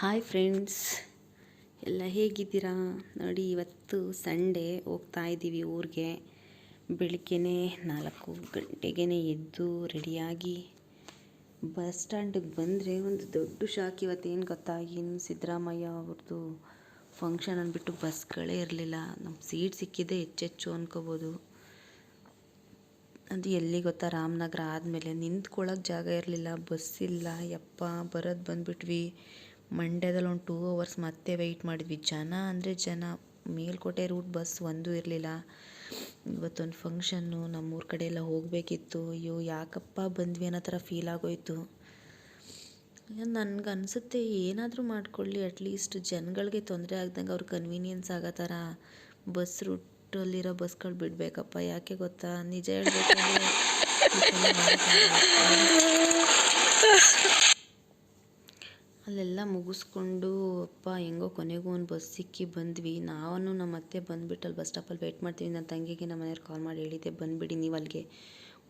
Hi friends, ಎಲ್ಲ ಹೇಗಿದ್ದೀರಾ? ನೋಡಿ, ಇವತ್ತು ಸಂಡೇ, ಹೋಗ್ತಾ ಇದ್ದೀವಿ ಊರಿಗೆ. ಬೆಳಿಗ್ಗೆನೇ 4 ಗಂಟೆಗೇ ಎದ್ದು ರೆಡಿಯಾಗಿ ಬಸ್ ಸ್ಟ್ಯಾಂಡಿಗೆ ಬಂದರೆ ಒಂದು ದೊಡ್ಡ ಶಾಕ್. ಇವತ್ತೇನು ಗೊತ್ತಾ, ಇನ್ನು ಸಿದ್ದರಾಮಯ್ಯ ಅವ್ರದ್ದು ಫಂಕ್ಷನ್ ಅಂದ್ಬಿಟ್ಟು ಬಸ್ಗಳೇ ಇರಲಿಲ್ಲ. ನಮ್ಮ ಸೀಟ್ ಸಿಕ್ಕಿದೆ ಹೆಚ್ಚೆಚ್ಚು ಅಂದ್ಕೋಬೋದು. ಅದು ಎಲ್ಲಿ ಗೊತ್ತಾ, ರಾಮನಗರ ಆದಮೇಲೆ ನಿಂತ್ಕೊಳ್ಳೋಕೆ ಜಾಗ ಇರಲಿಲ್ಲ, ಬಸ್ ಇಲ್ಲ. ಯಪ್ಪ, ಬರೋದು ಬಂದುಬಿಟ್ವಿ. ಮಂಡ್ಯದಲ್ಲಿ ಒಂದು 2 ಅವರ್ಸ್ ಮತ್ತೆ ವೆಯ್ಟ್ ಮಾಡಿದ್ವಿ. ಜನ ಅಂದರೆ ಜನ, ಮೇಲ್ಕೋಟೆ ರೂಟ್ ಬಸ್ ಒಂದೂ ಇರಲಿಲ್ಲ. ಇವತ್ತೊಂದು ಫಂಕ್ಷನ್ನು, ನಮ್ಮೂರ ಕಡೆ ಎಲ್ಲ ಹೋಗಬೇಕಿತ್ತು. ಅಯ್ಯೋ ಯಾಕಪ್ಪ ಬಂದ್ವಿ ಅನ್ನೋ ಥರ ಫೀಲ್ ಆಗೋಯ್ತು. ನನಗನ್ಸುತ್ತೆ, ಏನಾದರೂ ಮಾಡ್ಕೊಳ್ಳಿ, ಅಟ್ಲೀಸ್ಟ್ ಜನಗಳಿಗೆ ತೊಂದರೆ ಆಗ್ದಂಗೆ ಅವ್ರು ಕನ್ವೀನಿಯನ್ಸ್ ಆಗೋ ಥರ ಬಸ್ ರೂಟಲ್ಲಿರೋ ಬಸ್ಗಳು ಬಿಡಬೇಕಪ್ಪ. ಯಾಕೆ ಗೊತ್ತಾ, ನಿಜ ಹೇಳ್ಬೇಕಂದ್ರೆ ಅಲ್ಲೆಲ್ಲ ಮುಗಿಸ್ಕೊಂಡು ಅಪ್ಪ ಹೆಂಗೋ ಕೊನೆಗೂ ಒಂದು ಬಸ್ ಸಿಕ್ಕಿ ಬಂದ್ವಿ. ನಾನು ನಮ್ಮ ಅತ್ತೆ ಬಂದುಬಿಟ್ಟು ಅಲ್ಲಿ ಬಸ್ ಸ್ಟಾಪಲ್ಲಿ ವೆಯ್ಟ್ ಮಾಡ್ತೀವಿ. ನನ್ನ ತಂಗಿಗೆ ನಮ್ಮ ಮನೆಯವ್ರು ಕಾಲ್ ಮಾಡಿ ಹೇಳಿದ್ದೆ, ಬಂದುಬಿಡಿ ನೀವು ಅಲ್ಲಿಗೆ,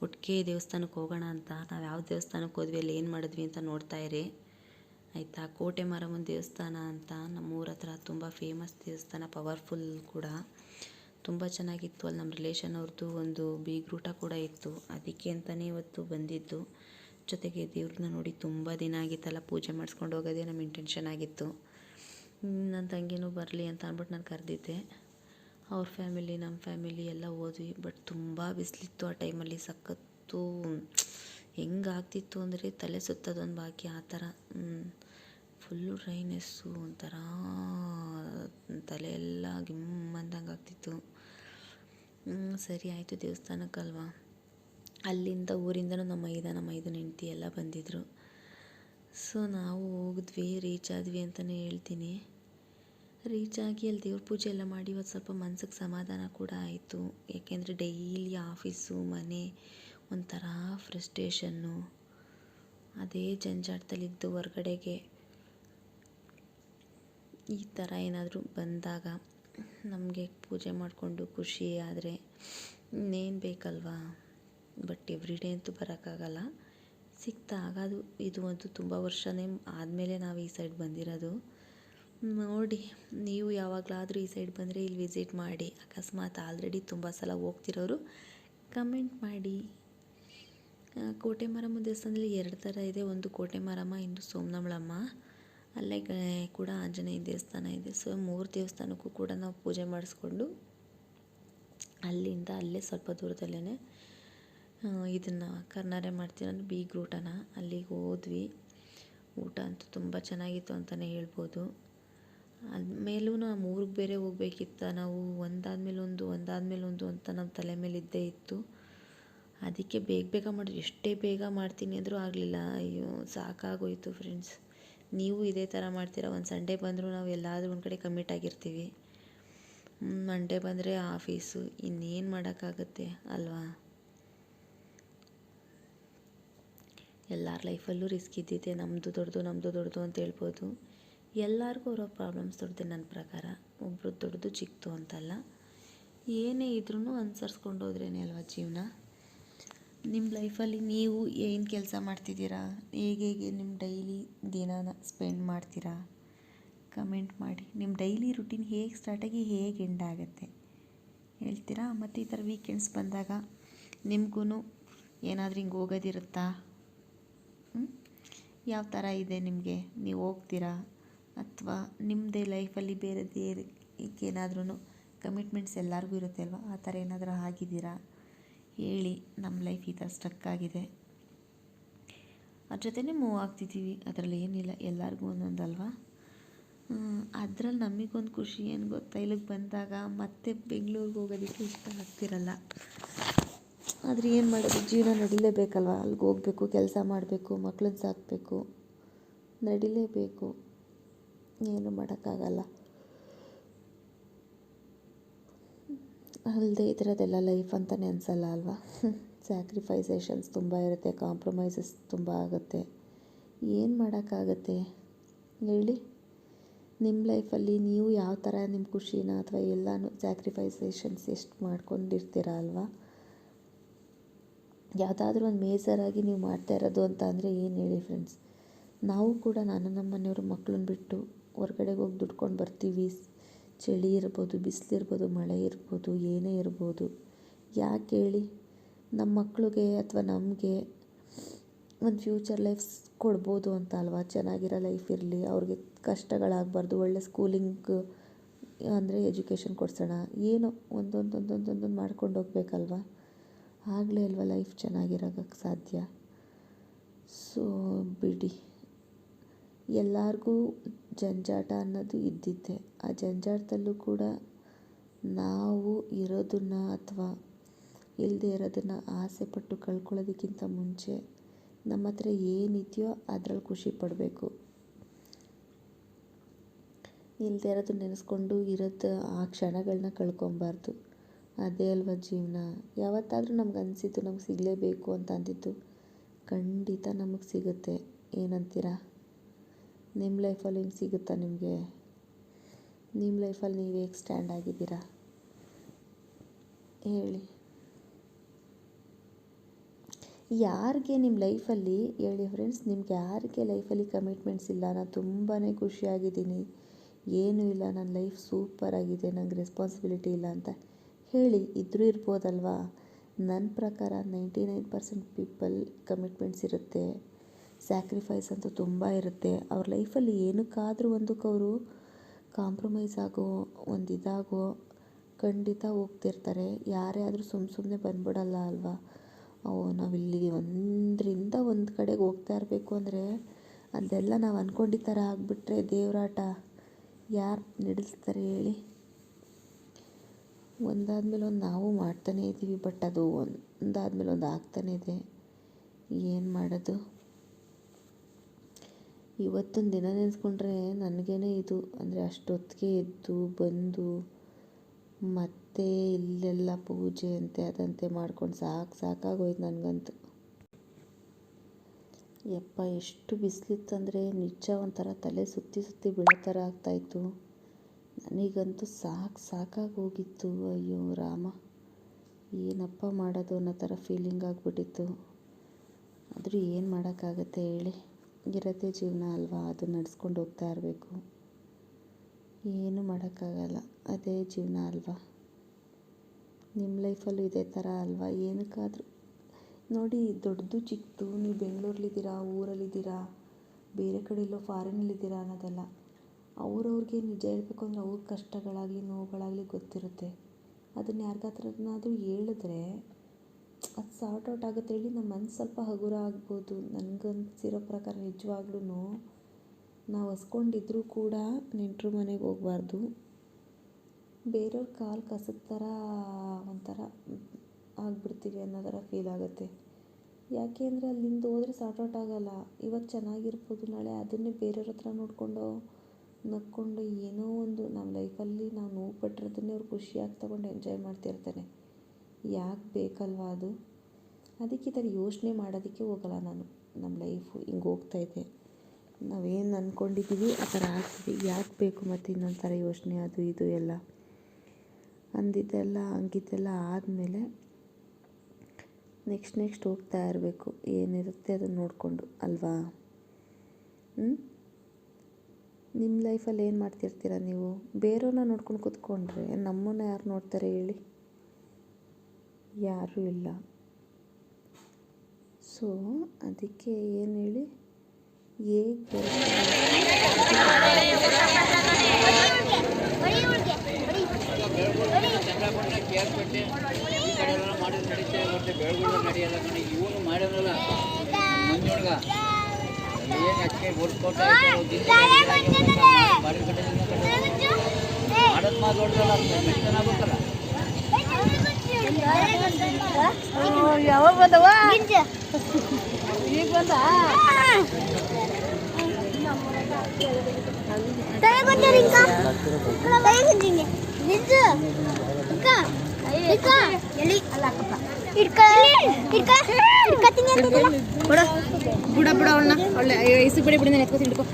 ಒಟ್ಟಿಗೆ ದೇವಸ್ಥಾನಕ್ಕೆ ಹೋಗೋಣ ಅಂತ. ನಾವು ಯಾವ ದೇವಸ್ಥಾನಕ್ಕೆ ಹೋದ್ವಿ, ಅಲ್ಲಿ ಏನು ಮಾಡಿದ್ವಿ ಅಂತ ನೋಡ್ತಾ ಇರಿ ಆಯಿತಾ. ಕೋಟೆ ಮಾರಮ್ಮನ ದೇವಸ್ಥಾನ ಅಂತ ನಮ್ಮೂರ ಹತ್ರ ತುಂಬ ಫೇಮಸ್ ದೇವಸ್ಥಾನ, ಪವರ್ಫುಲ್ ಕೂಡ, ತುಂಬ ಚೆನ್ನಾಗಿತ್ತು. ಅಲ್ಲಿ ನಮ್ಮ ರಿಲೇಷನ್ ಅವ್ರದ್ದು ಒಂದು ಬೀಗ್ರೂಟ ಕೂಡ ಇತ್ತು. ಅದಕ್ಕೆ ಅಂತಲೇ ಇವತ್ತು ಬಂದಿದ್ದು. ಜೊತೆಗೆ ದೇವ್ರನ್ನ ನೋಡಿ ತುಂಬ ದಿನ ಆಗಿತ್ತಲ್ಲ, ಪೂಜೆ ಮಾಡಿಸ್ಕೊಂಡು ಹೋಗೋದೇ ನಮ್ಮ ಇಂಟೆನ್ಷನ್ ಆಗಿತ್ತು. ನನ್ನ ತಂಗಿನೂ ಬರಲಿ ಅಂತ ಅಂದ್ಬಿಟ್ಟು ನಾನು ಕರೆದಿದ್ದೆ. ಅವ್ರ ಫ್ಯಾಮಿಲಿ, ನಮ್ಮ ಫ್ಯಾಮಿಲಿ ಎಲ್ಲ ಹೋದ್ವಿ. ಬಟ್ ತುಂಬ ಬಿಸಿಲಿತ್ತು ಆ ಟೈಮಲ್ಲಿ, ಸಖತ್ತು ಹೆಂಗಾಗ್ತಿತ್ತು ಅಂದರೆ ತಲೆ ಸುತ್ತದೊಂದು ಬಾಕಿ ಆ ಥರ. ಫುಲ್ಲು ಡ್ರೈನೆಸ್ಸು, ಒಂಥರ ತಲೆ ಎಲ್ಲ ಗಿಮ್ಮಂದಂಗೆ ಆಗ್ತಿತ್ತು. ಸರಿ ಆಯಿತು, ದೇವಸ್ಥಾನಕ್ಕಲ್ವಾ. ಅಲ್ಲಿಂದ ಊರಿಂದನೂ ನಮ್ಮ ಐದನ ಹೆಂಡತಿ ಎಲ್ಲ ಬಂದಿದ್ದರು. ಸೊ ನಾವು ಹೋಗಿದ್ವಿ, ರೀಚ್ ಆದ್ವಿ ಅಂತಲೇ ಹೇಳ್ತೀನಿ. ರೀಚ್ ಆಗಿ ಅಲ್ಲಿ ದೇವ್ರ ಪೂಜೆ ಎಲ್ಲ ಮಾಡಿ ಇವತ್ತು ಸ್ವಲ್ಪ ಮನ್ಸಿಗೆ ಸಮಾಧಾನ ಕೂಡ ಆಯಿತು. ಏಕೆಂದರೆ ಡೈಲಿ ಆಫೀಸು, ಮನೆ, ಒಂಥರ ಫ್ರಸ್ಟ್ರೇಷನ್ನು, ಅದೇ ಜಂಜಾಟದಲ್ಲಿದ್ದು ಹೊರ್ಗಡೆಗೆ ಈ ಥರ ಏನಾದರೂ ಬಂದಾಗ ನಮಗೆ ಪೂಜೆ ಮಾಡಿಕೊಂಡು ಖುಷಿ ಆದರೆ ಇನ್ನೇನು ಬೇಕಲ್ವಾ. ಬಟ್ ಎವ್ರಿಡೇ ಅಂತೂ ಬರೋಕ್ಕಾಗಲ್ಲ, ಸಿಕ್ತಾಗ. ಇದು ಒಂದು ತುಂಬ ವರ್ಷನೇ ಆದಮೇಲೆ ನಾವು ಈ ಸೈಡ್ ಬಂದಿರೋದು. ನೋಡಿ, ನೀವು ಯಾವಾಗಲಾದರೂ ಈ ಸೈಡ್ ಬಂದರೆ ಇಲ್ಲಿ ವಿಸಿಟ್ ಮಾಡಿ. ಅಕಸ್ಮಾತ್ ಆಲ್ರೆಡಿ ತುಂಬ ಸಲ ಹೋಗ್ತಿರೋರು ಕಮೆಂಟ್ ಮಾಡಿ. ಕೋಟೆ ಮಾರಮ್ಮ ದೇವಸ್ಥಾನದಲ್ಲಿ 2 ಥರ ಇದೆ, ಒಂದು ಕೋಟೆ ಮಾರಮ್ಮ, ಇನ್ನು ಸೋಮನಮಳಮ್ಮ. ಅಲ್ಲೇ ಕೂಡ ಆಂಜನೇಯ ದೇವಸ್ಥಾನ ಇದೆ. ಸೊ 3 ದೇವಸ್ಥಾನಕ್ಕೂ ಕೂಡ ನಾವು ಪೂಜೆ ಮಾಡಿಸ್ಕೊಂಡು ಅಲ್ಲಿಂದ ಅಲ್ಲೇ ಸ್ವಲ್ಪ ದೂರದಲ್ಲೇ ಇದನ್ನು ಕರ್ನಾರೆ ಮಾಡ್ತೀನಿ ಅಂದರೆ ಬೀಗ್ರೂಟನ, ಅಲ್ಲಿಗೆ ಹೋದ್ವಿ. ಊಟ ಅಂತೂ ತುಂಬ ಚೆನ್ನಾಗಿತ್ತು ಅಂತಲೇ ಹೇಳ್ಬೋದು. ಅದ್ಮೇಲೂ ನಾವು ಊರಿಗೆ ಬೇರೆ ಹೋಗ್ಬೇಕಿತ್ತ, ನಾವು ಒಂದಾದ್ಮೇಲೆ ಒಂದು ಅಂತ ನಮ್ಮ ತಲೆ ಮೇಲೆ ಇದ್ದೇ ಇತ್ತು. ಅದಕ್ಕೆ ಬೇಗ ಮಾಡಿದ್ವಿ. ಎಷ್ಟೇ ಬೇಗ ಮಾಡ್ತೀನಿ ಅಂದರೂ ಆಗಲಿಲ್ಲ. ಅಯ್ಯೋ ಸಾಕಾಗೋಯಿತು ಫ್ರೆಂಡ್ಸ್. ನೀವು ಇದೇ ಥರ ಮಾಡ್ತೀರಾ? ಒಂದು ಸಂಡೇ ಬಂದರೂ ನಾವು ಎಲ್ಲಾದರೂ ಒಂದು ಕಡೆ ಕಮಿಟ್ ಆಗಿರ್ತೀವಿ. ಮಂಡೇ ಬಂದರೆ ಆಫೀಸು, ಇನ್ನೇನು ಮಾಡೋಕ್ಕಾಗುತ್ತೆ ಅಲ್ವಾ. ಎಲ್ಲರ ಲೈಫಲ್ಲೂ ರಿಸ್ಕ್ ಇದ್ದಿದೆ. ನಮ್ಮದು ದೊಡ್ಡದು ಅಂತ ಹೇಳ್ಬೋದು. ಎಲ್ಲರಿಗೂ ಅವರ ಪ್ರಾಬ್ಲಮ್ಸ್ ದೊಡ್ಡದೆ ನನ್ನ ಪ್ರಕಾರ. ಒಬ್ರು ದೊಡ್ಡದು ಚಿಕ್ಕದು ಅಂತಲ್ಲ, ಏನೇ ಇದ್ರೂ ಅನುಸರಿಸ್ಕೊಂಡು ಹೋದ್ರೇನೆ ಅಲ್ವಾ ಜೀವನ. ನಿಮ್ಮ ಲೈಫಲ್ಲಿ ನೀವು ಏನು ಕೆಲಸ ಮಾಡ್ತಿದ್ದೀರಾ, ಹೇಗೆ ನಿಮ್ಮ ಡೈಲಿ ದಿನಾನ ಸ್ಪೆಂಡ್ ಮಾಡ್ತೀರಾ, ಕಮೆಂಟ್ ಮಾಡಿ. ನಿಮ್ಮ ಡೈಲಿ ರುಟೀನ್ ಹೇಗೆ ಸ್ಟಾರ್ಟಾಗಿ ಹೇಗೆ ಎಂಡ್ ಆಗುತ್ತೆ ಹೇಳ್ತೀರಾ. ಮತ್ತು ಈ ಥರ ವೀಕೆಂಡ್ಸ್ ಬಂದಾಗ ನಿಮಗೂ ಏನಾದರೂ ಹಿಂಗೆ ಹೋಗೋದಿರುತ್ತಾ? ಯಾವ ಥರ ಇದೆ ನಿಮಗೆ? ನೀವು ಹೋಗ್ತೀರಾ ಅಥವಾ ನಿಮ್ಮದೇ ಲೈಫಲ್ಲಿ ಬೇರೆದೇ ಏನಾದ್ರೂ ಕಮಿಟ್ಮೆಂಟ್ಸ್ ಎಲ್ಲರಿಗೂ ಇರುತ್ತೆ ಅಲ್ವಾ, ಆ ಥರ ಏನಾದರೂ ಆಗಿದ್ದೀರಾ ಹೇಳಿ. ನಮ್ಮ ಲೈಫ್ ಈ ಥರ ಸ್ಟಕ್ ಆಗಿದೆ, ಅದ್ರ ಜೊತೆನೇ ಮೂವ್ ಆಗ್ತಿದ್ದೀವಿ, ಅದರಲ್ಲಿ ಏನಿಲ್ಲ, ಎಲ್ಲರಿಗೂ ಒಂದೊಂದಲ್ವಾ. ಅದರಲ್ಲಿ ನಮಗೊಂದು ಖುಷಿ ಏನು ಗೊತ್ತಾ, ಇಲ್ಲಿಗೆ ಬಂದಾಗ ಮತ್ತೆ ಬೆಂಗಳೂರಿಗೆ ಹೋಗೋದಕ್ಕೆ ಇಷ್ಟ ಆಗ್ತಿರಲ್ಲ. ಆದರೆ ಏನು ಮಾಡೋದು, ಜೀವನ ನಡಿಲೇಬೇಕಲ್ವ. ಅಲ್ಲಿಗೆ ಹೋಗಬೇಕು, ಕೆಲಸ ಮಾಡಬೇಕು, ಮಕ್ಕಳನ್ನ ಸಾಕಬೇಕು, ನಡಿಲೇಬೇಕು, ಏನು ಮಾಡೋಕ್ಕಾಗಲ್ಲ. ಅಲ್ಲದೆ ಈ ಥರದ್ದೆಲ್ಲ ಲೈಫ್ ಅಂತಲೇ ಅನಿಸಲ್ಲ ಅಲ್ವಾ. ಸ್ಯಾಕ್ರಿಫೈಸೇಷನ್ಸ್ ತುಂಬ ಇರುತ್ತೆ, ಕಾಂಪ್ರಮೈಸಸ್ ತುಂಬ ಆಗುತ್ತೆ. ಏನು ಮಾಡೋಕ್ಕಾಗತ್ತೆ ಹೇಳಿ. ನಿಮ್ಮ ಲೈಫಲ್ಲಿ ನೀವು ಯಾವ ಥರ ನಿಮ್ಮ ಖುಷಿನ ಅಥವಾ ಎಲ್ಲನೂ ಸ್ಯಾಕ್ರಿಫೈಸೇಷನ್ಸ್ ಎಷ್ಟು ಮಾಡ್ಕೊಂಡಿರ್ತೀರ ಅಲ್ವಾ. ಯಾವುದಾದ್ರೂ ಒಂದು ಮೇಜರಾಗಿ ನೀವು ಮಾಡ್ತಾ ಇರೋದು ಅಂತ ಅಂದರೆ ಏನು ಹೇಳಿ ಫ್ರೆಂಡ್ಸ್. ನಾವು ಕೂಡ ನಾನು ನಮ್ಮ ಮನೆಯವರು ಮಕ್ಕಳನ್ನ ಬಿಟ್ಟು ಹೊರ್ಗಡೆಗೆ ಹೋಗಿ ದುಡ್ಕೊಂಡು ಬರ್ತೀವಿ. ಚಳಿ ಇರ್ಬೋದು, ಬಿಸಿಲಿರ್ಬೋದು, ಮಳೆ ಇರ್ಬೋದು, ಏನೇ ಇರ್ಬೋದು. ಯಾಕೆ ಹೇಳಿ? ನಮ್ಮ ಮಕ್ಳಿಗೆ ಅಥವಾ ನಮಗೆ ಒಂದು ಫ್ಯೂಚರ್ ಲೈಫ್ ಕೊಡ್ಬೋದು ಅಂತ ಅಲ್ವಾ? ಚೆನ್ನಾಗಿರೋ ಲೈಫ್ ಇರಲಿ, ಅವ್ರಿಗೆ ಕಷ್ಟಗಳಾಗಬಾರ್ದು, ಒಳ್ಳೆ ಸ್ಕೂಲಿಂಗ್ ಅಂದರೆ ಎಜುಕೇಷನ್ ಕೊಡ್ಸೋಣ, ಏನೋ ಒಂದೊಂದು ಮಾಡ್ಕೊಂಡು ಹೋಗ್ಬೇಕಲ್ವ? ಆಗಲೇ ಅಲ್ವ ಲೈಫ್ ಚೆನ್ನಾಗಿರೋಕ್ಕೆ ಸಾಧ್ಯ. ಸೊ ಬಿಡಿ, ಎಲ್ಲರಿಗೂ ಜಂಜಾಟ ಅನ್ನೋದು ಇದ್ದಿದ್ದೆ. ಆ ಜಂಜಾಟದಲ್ಲೂ ಕೂಡ ನಾವು ಇರೋದನ್ನು ಅಥವಾ ಇಲ್ಲದೆ ಇರೋದನ್ನು ಆಸೆ ಪಟ್ಟು ಕಳ್ಕೊಳ್ಳೋದಕ್ಕಿಂತ ಮುಂಚೆ ನಮ್ಮ ಹತ್ರ ಏನಿದೆಯೋ ಅದರಲ್ಲಿ ಖುಷಿ ಪಡಬೇಕು. ಇಲ್ಲದೆ ಇರೋದನ್ನ ನೆನೆಸ್ಕೊಂಡು ಇರೋದು ಆ ಕ್ಷಣಗಳನ್ನ ಕಳ್ಕೊಬಾರ್ದು. ಅದೇ ಅಲ್ವ ಜೀವನ. ಯಾವತ್ತಾದರೂ ನಮ್ಗೆ ಅನಿಸಿದ್ದು ನಮ್ಗೆ ಸಿಗಲೇಬೇಕು ಅಂತ ಅಂದಿದ್ದು ಖಂಡಿತ ನಮಗೆ ಸಿಗುತ್ತೆ. ಏನಂತೀರಾ? ನಿಮ್ಮ ಲೈಫಲ್ಲಿ ಹಿಂಗೆ ಸಿಗುತ್ತಾ ನಿಮಗೆ? ನಿಮ್ಮ ಲೈಫಲ್ಲಿ ನೀವು ಹೇಗೆ ಸ್ಟ್ಯಾಂಡ್ ಆಗಿದ್ದೀರಾ ಹೇಳಿ? ಯಾರಿಗೆ ನಿಮ್ಮ ಲೈಫಲ್ಲಿ ಹೇಳಿ ಫ್ರೆಂಡ್ಸ್, ನಿಮ್ಗೆ ಯಾರಿಗೆ ಲೈಫಲ್ಲಿ ಕಮಿಟ್ಮೆಂಟ್ಸ್ ಇಲ್ಲ, ನಾನು ತುಂಬಾ ಖುಷಿಯಾಗಿದ್ದೀನಿ, ಏನೂ ಇಲ್ಲ, ನನ್ನ ಲೈಫ್ ಸೂಪರಾಗಿದೆ, ನನಗೆ ರೆಸ್ಪಾನ್ಸಿಬಿಲಿಟಿ ಇಲ್ಲ ಅಂತ ಹೇಳಿ. ಇದ್ರೂ ಇರ್ಬೋದಲ್ವಾ? ನನ್ನ ಪ್ರಕಾರ 99% ಪೀಪಲ್ ಕಮಿಟ್ಮೆಂಟ್ಸ್ ಇರುತ್ತೆ, ಸ್ಯಾಕ್ರಿಫೈಸ್ ಅಂತೂ ತುಂಬ ಇರುತ್ತೆ. ಅವ್ರ ಲೈಫಲ್ಲಿ ಏನಕ್ಕಾದರೂ ಒಂದಕ್ಕೆ ಅವರು ಕಾಂಪ್ರಮೈಸ್ ಆಗೋ ಇದಾಗೋ ಖಂಡಿತ ಹೋಗ್ತಿರ್ತಾರೆ. ಯಾರೇ ಆದರೂ ಸುಮ್ಮನೆ ಬಂದ್ಬಿಡಲ್ಲ ಅಲ್ವಾ? ನಾವಿಲ್ಲಿ ಒಂದರಿಂದ ಒಂದು ಕಡೆಗೆ ಹೋಗ್ತಾ ಇರಬೇಕು ಅಂದರೆ ಅದೆಲ್ಲ ನಾವು ಅಂದ್ಕೊಂಡಿದ್ದ ಥರ ಆಗಿಬಿಟ್ರೆ ದೇವರಾಟ ಯಾರು ನಡೆಸ್ತಾರೆ ಹೇಳಿ? ಒಂದಾದ್ಮೇಲೆ ಒಂದು ನಾವು ಮಾಡ್ತಾನೇ ಇದ್ದೀವಿ, ಬಟ್ ಅದು ಒಂದಾದ್ಮೇಲೆ ಒಂದು ಆಗ್ತಾನೇ ಇದೆ. ಏನು ಮಾಡೋದು? ಇವತ್ತೊಂದು ದಿನ ನೆನೆಸ್ಕೊಂಡ್ರೆ ನನಗೇನೆ ಇದು ಅಂದರೆ ಅಷ್ಟೊತ್ತಿಗೆ ಎದ್ದು ಬಂದು ಮತ್ತೆ ಇಲ್ಲೆಲ್ಲ ಪೂಜೆ ಅಂತೆ ಅದಂತೆ ಮಾಡ್ಕೊಂಡು ಸಾಕಾಗೋಯ್ತು ನನಗಂತೂ. ಯಪ್ಪ, ಎಷ್ಟು ಬಿಸಿಲಿತ್ತಂದರೆ ನಿಜ ಒಂಥರ ತಲೆ ಸುತ್ತಿ ಬೀಳೋ ಥರ ಆಗ್ತಾಯಿತ್ತು. ನನಗಂತೂ ಸಾಕಾಗಿ ಹೋಗಿತ್ತು. ಅಯ್ಯೋ ರಾಮ, ಏನಪ್ಪ ಮಾಡೋದು ಅನ್ನೋ ಥರ ಫೀಲಿಂಗ್ ಆಗಿಬಿಟ್ಟಿತ್ತು. ಆದರೂ ಏನು ಮಾಡೋಕ್ಕಾಗತ್ತೆ ಹೇಳಿ? ಇರೋದೇ ಜೀವನ ಅಲ್ವಾ, ಅದು ನಡೆಸ್ಕೊಂಡು ಹೋಗ್ತಾ ಇರಬೇಕು. ಏನು ಮಾಡೋಕ್ಕಾಗಲ್ಲ, ಅದೇ ಜೀವನ ಅಲ್ವಾ? ನಿಮ್ಮ ಲೈಫಲ್ಲೂ ಇದೇ ಥರ ಅಲ್ವಾ? ಏನಕ್ಕಾದರೂ ನೋಡಿ, ದೊಡ್ಡದು ಚಿಕ್ಕದು, ನೀವು ಬೆಂಗಳೂರಲ್ಲಿದ್ದೀರಾ, ಊರಲ್ಲಿದ್ದೀರಾ, ಬೇರೆ ಕಡೆ ಎಲ್ಲೋ ಫಾರಿನಲ್ಲಿದ್ದೀರಾ ಅನ್ನೋದಲ್ಲ. ಅವ್ರವ್ರಿಗೆ ನಿಜ ಹೇಳಬೇಕು ಅಂದರೆ ಅವ್ರ ಕಷ್ಟಗಳಾಗಲಿ ನೋವುಗಳಾಗಲಿ ಗೊತ್ತಿರುತ್ತೆ. ಅದನ್ನು ಯಾರಿಗಾದ್ರೂ ಹೇಳಿದ್ರೆ ಅದು ಸಾರ್ಟ್ ಔಟ್ ಆಗುತ್ತೆ ಹೇಳಿ. ನಮ್ಮ ಮನಸ್ಸು ಸ್ವಲ್ಪ ಹಗುರ ಆಗ್ಬೋದು. ನನಗನ್ಸಿರೋ ಪ್ರಕಾರ ನಿಜವಾಗ್ಲೂ ನಾವು ಹಸ್ಕೊಂಡಿದ್ರೂ ಕೂಡ ನೆಂಟರು ಮನೆಗೆ ಹೋಗಬಾರ್ದು. ಬೇರೆಯವ್ರ ಕಾಲು ಕಸದ ಥರ ಒಂಥರ ಆಗ್ಬಿಡ್ತೀವಿ ಅನ್ನೋ ಥರ ಫೀಲ್ ಆಗುತ್ತೆ. ಯಾಕೆ ಅಂದರೆ ಅಲ್ಲಿಂದ ಹೋದರೆ ಸಾರ್ಟ್ ಔಟ್ ಆಗೋಲ್ಲ. ಇವತ್ತು ಚೆನ್ನಾಗಿರ್ಬೋದು, ನಾಳೆ ಅದನ್ನೇ ಬೇರೆಯವ್ರ ಹತ್ರ ನೋಡಿಕೊಂಡು ನಕ್ಕೊಂಡು ಏನೋ ಒಂದು ನಮ್ಮ ಲೈಫಲ್ಲಿ ನಾವು ನೋವು ಪಟ್ಟಿರೋದನ್ನೇ ಅವ್ರು ಖುಷಿಯಾಗಿ ತಗೊಂಡು ಎಂಜಾಯ್ ಮಾಡ್ತಿರ್ತಾನೆ. ಯಾಕೆ ಬೇಕಲ್ವಾ ಅದು? ಅದಕ್ಕೆ ಈ ಥರ ಯೋಚನೆ ಮಾಡೋದಕ್ಕೆ ಹೋಗಲ್ಲ ನಾನು. ನಮ್ಮ ಲೈಫು ಹಿಂಗೆ ಹೋಗ್ತಾಯಿದೆ, ನಾವೇನು ಅಂದ್ಕೊಂಡಿದ್ದೀವಿ ಆ ಥರ ಆಗ್ತೀವಿ. ಯಾಕೆ ಬೇಕು ಮತ್ತು ಇನ್ನೊಂದು ಥರ ಯೋಚನೆ ಅದು ಇದು ಎಲ್ಲ ಅಂದಿದ್ದೆಲ್ಲ ಹಂಗಿದ್ದೆಲ್ಲ ಆದಮೇಲೆ ನೆಕ್ಸ್ಟ್ ಹೋಗ್ತಾ ಇರಬೇಕು. ಏನಿರುತ್ತೆ ಅದನ್ನು ನೋಡಿಕೊಂಡು ಅಲ್ವಾ? ನಿಮ್ಮ ಲೈಫಲ್ಲಿ ಏನು ಮಾಡ್ತಿರ್ತೀರ ನೀವು? ಬೇರೆಯವ್ರನ್ನ ನೋಡ್ಕೊಂಡು ಕೂತ್ಕೊಂಡ್ರೆ ನಮ್ಮನ್ನು ಯಾರು ನೋಡ್ತಾರೆ ಹೇಳಿ? ಯಾರೂ ಇಲ್ಲ. ಸೊ ಅದಕ್ಕೆ ಏನು ಹೇಳಿ, ಹೇಗೆ ಯಾವಾಗ ಬಂದವ? ಈಗ ಬಂದ ಬಿಡ ಅವಳನ್ನ ಒಳ್ಳೆ ಇಸು ಬಿಡಿ ಬಿಡಿ ನಾನು ಎತ್ಕೋತೀನಿ ಹಿಡ್ಕೊ.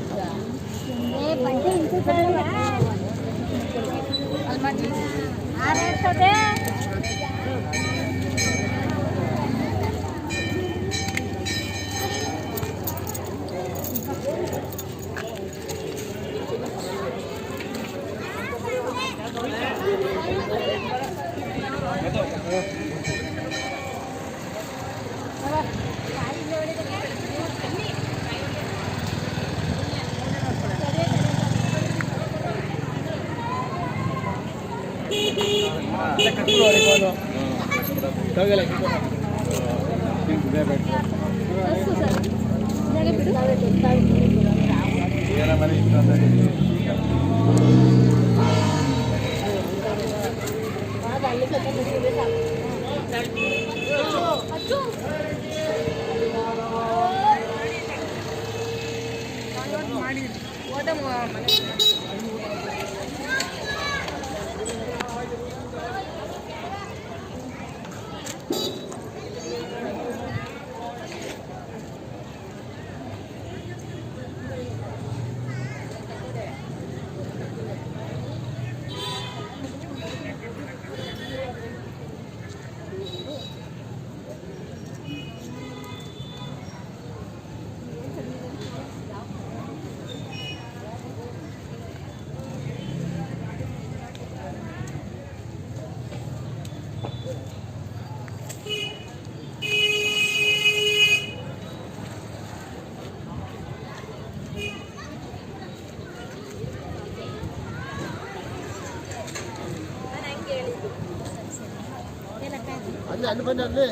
ಅಲ್ಲಿ ಬನ್ನಿ ಅಲ್ಲಿ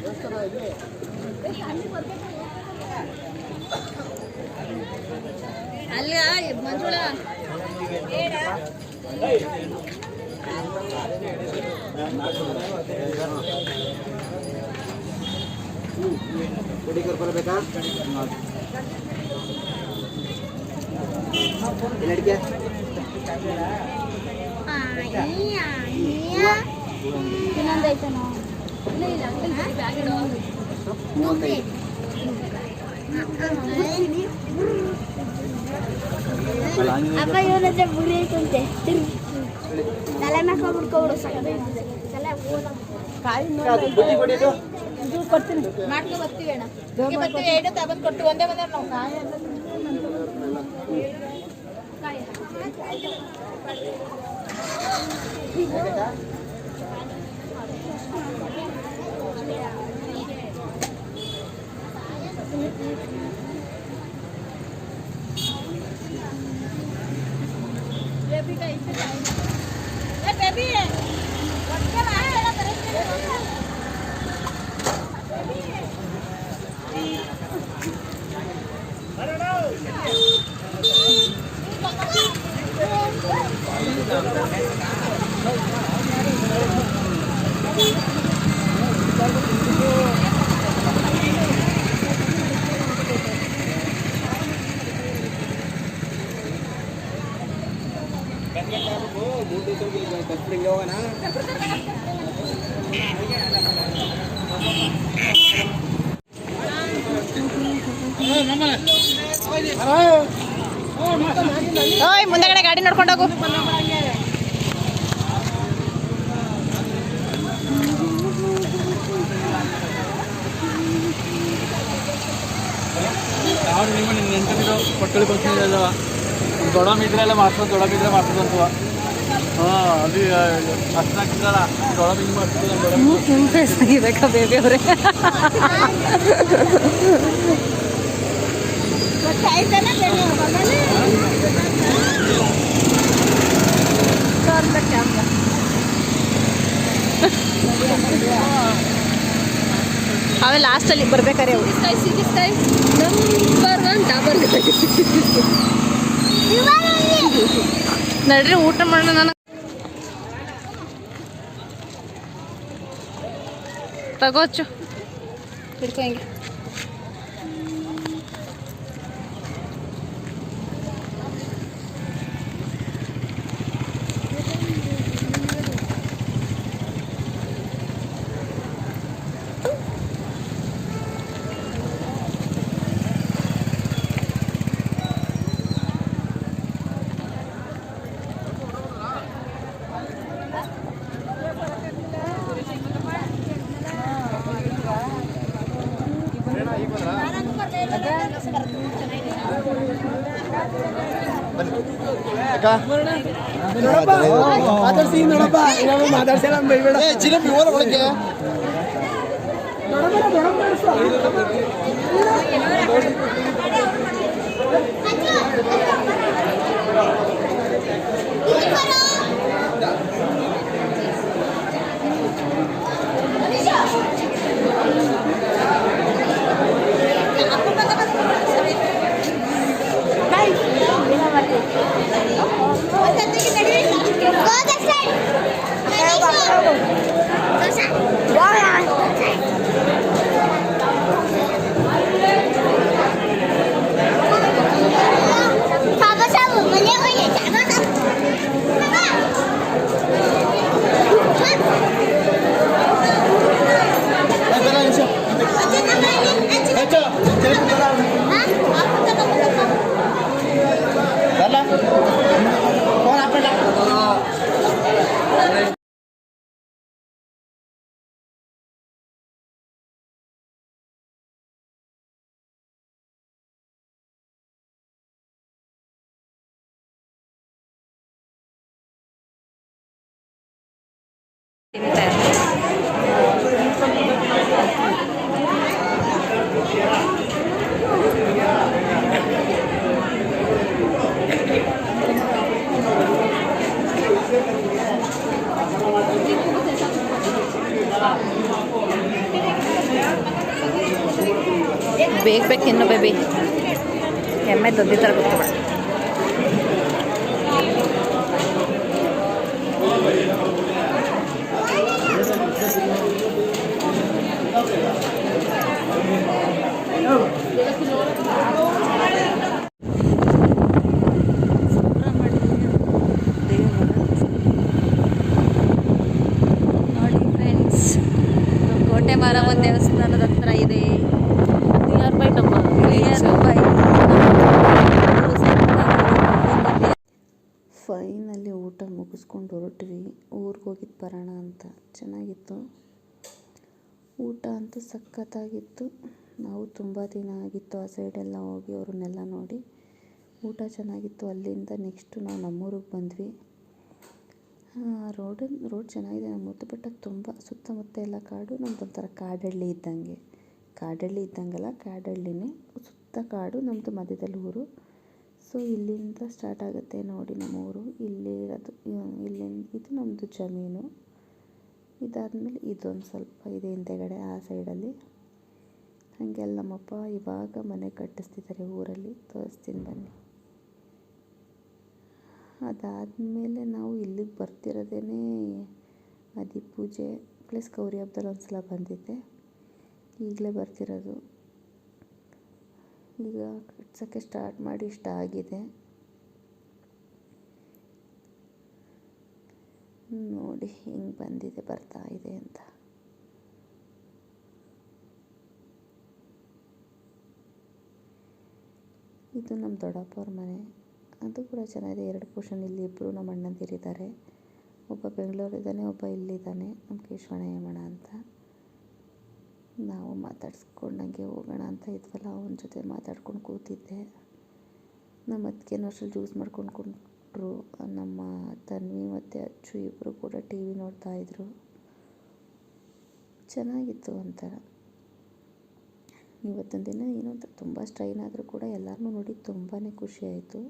ದೇವಸ್ಥಾನ ಇಲ್ಲಿ ಅಲ್ಲ ಮಂಜುಳ ರೆಡಿ ಕರ್ಕೊಳ್ಬೇಕಾ ಲಡ್ಕೆ ಇನ್ನೊಂದೈತನೋ ಇಲ್ಲ ಇಲ್ಲ ಬ್ಯಾಗ್ ಇಡೋ 35 ಅಪ್ಪ ಇವನತ್ರ ಬುರಿ ಐತಂತೆ ತಲೆ ಮ್ಯಾಕ ಬಿಡ್ಕೊಬಿಡು ಸಾಕಾಗಿದೆ ತಲೆ ಬುದ್ಧಿ ಕೊಡಿದು ಕೊಡ್ತೀನಿ ಮಾಡ್ಕೊ ಬರ್ತೀವಿ ಅಣ್ಣ ಬರ್ತೀವಿ ಎರಡು ತಗೊಂಡು ಕೊಟ್ಟು ಒಂದೇ ಬಂದ್ರೆ ನಾವು ಕಾಯಿ बेबी का इसे चाहिए ए बेबी वट्टे मारेला बरसे अरे नो ಓಯ್ ಮುಂದಗಡೆ ಗಾಡಿ ನೋಡ್ಕೊಂಡು ಹೋಗು ಪಟ್ಟಳಿ ಬರ್ತೀನಿ ದೊಡ್ಡ ಮಿದ್ರೆಲ್ಲ ಮಾಡ್ಸೋದು ದೊಡ್ಡ ಮಿದ್ರೆ ಮಾಡ್ಸೋದಂತವ ಹಾಂ ಅಲ್ಲಿ ಅಷ್ಟು ಹಾಕಿದ್ರಲ್ಲ ದೊಡ್ಡ ಮಿದ್ ಮಾಡ್ಸೋದು ಬೇಕಾ ಬೇಬಿ ಅವರೇ ಆಮೇಲೆ ಲಾಸ್ಟಲ್ಲಿ ಬರ್ಬೇಕಾರೆ ನಂಬರ್ 1 ಡಬಲ್ ನಡ್ರಿ ಊಟ ಮಾಡೋಣ ನಾನು ತಗೋಚು ಹಿಡ್ಕೊ ಹಿಂಗೆ ಮಾತಾಡ್ಸಿ ನೋಡಪ್ಪ ಮಾತಾಡ್ಸಲ್ಲ ಬೈಬೇಡ ಚಿರಪ್ಪಿ ಹೋರ ಒಳಗೆ ಬೇಗ ಬೇಕು ಇನ್ನು ಬೇಬಿ ಎಮ್ಮೆ ದೊಡ್ಡ ಥರ ಕೂತ್ಕೊಬೇಡ. ನೋಡಿ ಫ್ರೆಂಡ್ಸ್, ಕೋಟೆ ಮಾರಮ್ಮನ ದೇವಸ್ಥಾನದ ಹತ್ರ ಇದೆ. ಫೈನಲಿ ಊಟ ಮುಗಿಸ್ಕೊಂಡು ಹೊರಟ್ವಿ. ಊರಿಗೆ ಹೋಗಿದ್ದು ಬರೋಣ ಅಂತ. ಚೆನ್ನಾಗಿತ್ತು ಊಟ ಅಂತೂ, ಸಖತ್ತಾಗಿತ್ತು. ನಾವು ತುಂಬ ದಿನ ಆಗಿತ್ತು ಆ ಸೈಡೆಲ್ಲ ಹೋಗಿ ಅವ್ರನ್ನೆಲ್ಲ ನೋಡಿ. ಊಟ ಚೆನ್ನಾಗಿತ್ತು. ಅಲ್ಲಿಂದ ನೆಕ್ಸ್ಟು ನಾವು ನಮ್ಮೂರಿಗೆ ಬಂದ್ವಿ. ರೋಡ್ ಚೆನ್ನಾಗಿದೆ ನಮ್ಮೂರ್ದು, ಬಟ್ ಅದು ತುಂಬ ಸುತ್ತಮುತ್ತ ಎಲ್ಲ ಕಾಡು. ನಮ್ಮದೊಂಥರ ಕಾಡಹಳ್ಳಿ ಇದ್ದಂಗೆ. ಕಾಡಹಳ್ಳಿ ಇದ್ದಂಗೆಲ್ಲ ಕಾಡಹಳ್ಳಿನೇ, ಸುತ್ತ ಕಾಡು. ನಮ್ಮದು ಮಧ್ಯದಲ್ಲಿ ಊರು. ಸೊ ಇಲ್ಲಿಂದ ಸ್ಟಾರ್ಟ್ ಆಗುತ್ತೆ ನೋಡಿ ನಮ್ಮೂರು. ಇಲ್ಲಿ ಇರೋದು ಇದು ನಮ್ಮದು ಜಮೀನು. ಇದಾದಮೇಲೆ ಇದೊಂದು ಸ್ವಲ್ಪ ಇದೆ ಹಿಂದೆಗಡೆ ಆ ಸೈಡಲ್ಲಿ. ಹಾಗೆಲ್ಲ ನಮ್ಮಪ್ಪ ಇವಾಗ ಮನೆ ಕಟ್ಟಿಸ್ತಿದ್ದಾರೆ ಊರಲ್ಲಿ. ತೋರಿಸ್ತೀನಿ ಬನ್ನಿ. ಅದಾದಮೇಲೆ ನಾವು ಇಲ್ಲಿಗೆ ಬರ್ತಿರೋದೇ ಪೂಜೆ ಪ್ಲಸ್ ಗೌರಿ ಹಬ್ಬದಲ್ಲಿ ಒಂದು ಸಲ ಬಂದಿದ್ದೆ. ಈಗಲೇ ಬರ್ತಿರೋದು. ಈಗ ಕಟ್ಸೋಕ್ಕೆ ಸ್ಟಾರ್ಟ್ ಮಾಡಿ ಇಷ್ಟ ಆಗಿದೆ ನೋಡಿ. ಹಿಂಗೆ ಬಂದಿದೆ, ಬರ್ತಾ ಇದೆ ಅಂತ. ಇದು ನಮ್ಮ ದೊಡ್ಡಪ್ಪ ಅವ್ರ ಮನೆ. ಅದು ಕೂಡ ಚೆನ್ನಾಗಿದೆ. 2 ಪೋರ್ಷನ್. ಇಲ್ಲಿ ಇಬ್ಬರು ನಮ್ಮ ಅಣ್ಣಂದಿರಿದ್ದಾರೆ. ಒಬ್ಬ ಬೆಂಗಳೂರಿದ್ದಾನೆ, ಒಬ್ಬ ಇಲ್ಲಿದ್ದಾನೆ, ನಮ್ಮ ಕೇಶವಣ್ಣ ಹೇಮಣ್ಣ ಅಂತ. ನಾವು ಮಾತಾಡ್ಸ್ಕೊಂಡಂಗೆ ಹೋಗೋಣ ಅಂತ ಇದ್ವಲ್ಲ, ಅವನ ಜೊತೆ ಮಾತಾಡ್ಕೊಂಡು ಕೂತಿದ್ದೆ. ನಮ್ಮ ಅತ್ತಿಗೆನೂ ಅಷ್ಟರಲ್ಲಿ ಜ್ಯೂಸ್ ಮಾಡ್ಕೊಂಡು ಕೊಟ್ಟರು. ನಮ್ಮ ತನ್ವಿ ಮತ್ತು ಅಚ್ಚು ಇಬ್ಬರು ಕೂಡ ಟಿ ವಿ ನೋಡ್ತಾಯಿದ್ರು. ಚೆನ್ನಾಗಿತ್ತು ಒಂಥರ. ಇವತ್ತೊಂದು ದಿನ ಏನೋ ತುಂಬ ಸ್ಟ್ರೈನ್ ಆದರೂ ಕೂಡ ಎಲ್ಲರನ್ನೂ ನೋಡಿ ತುಂಬಾ ಖುಷಿಯಾಯಿತು.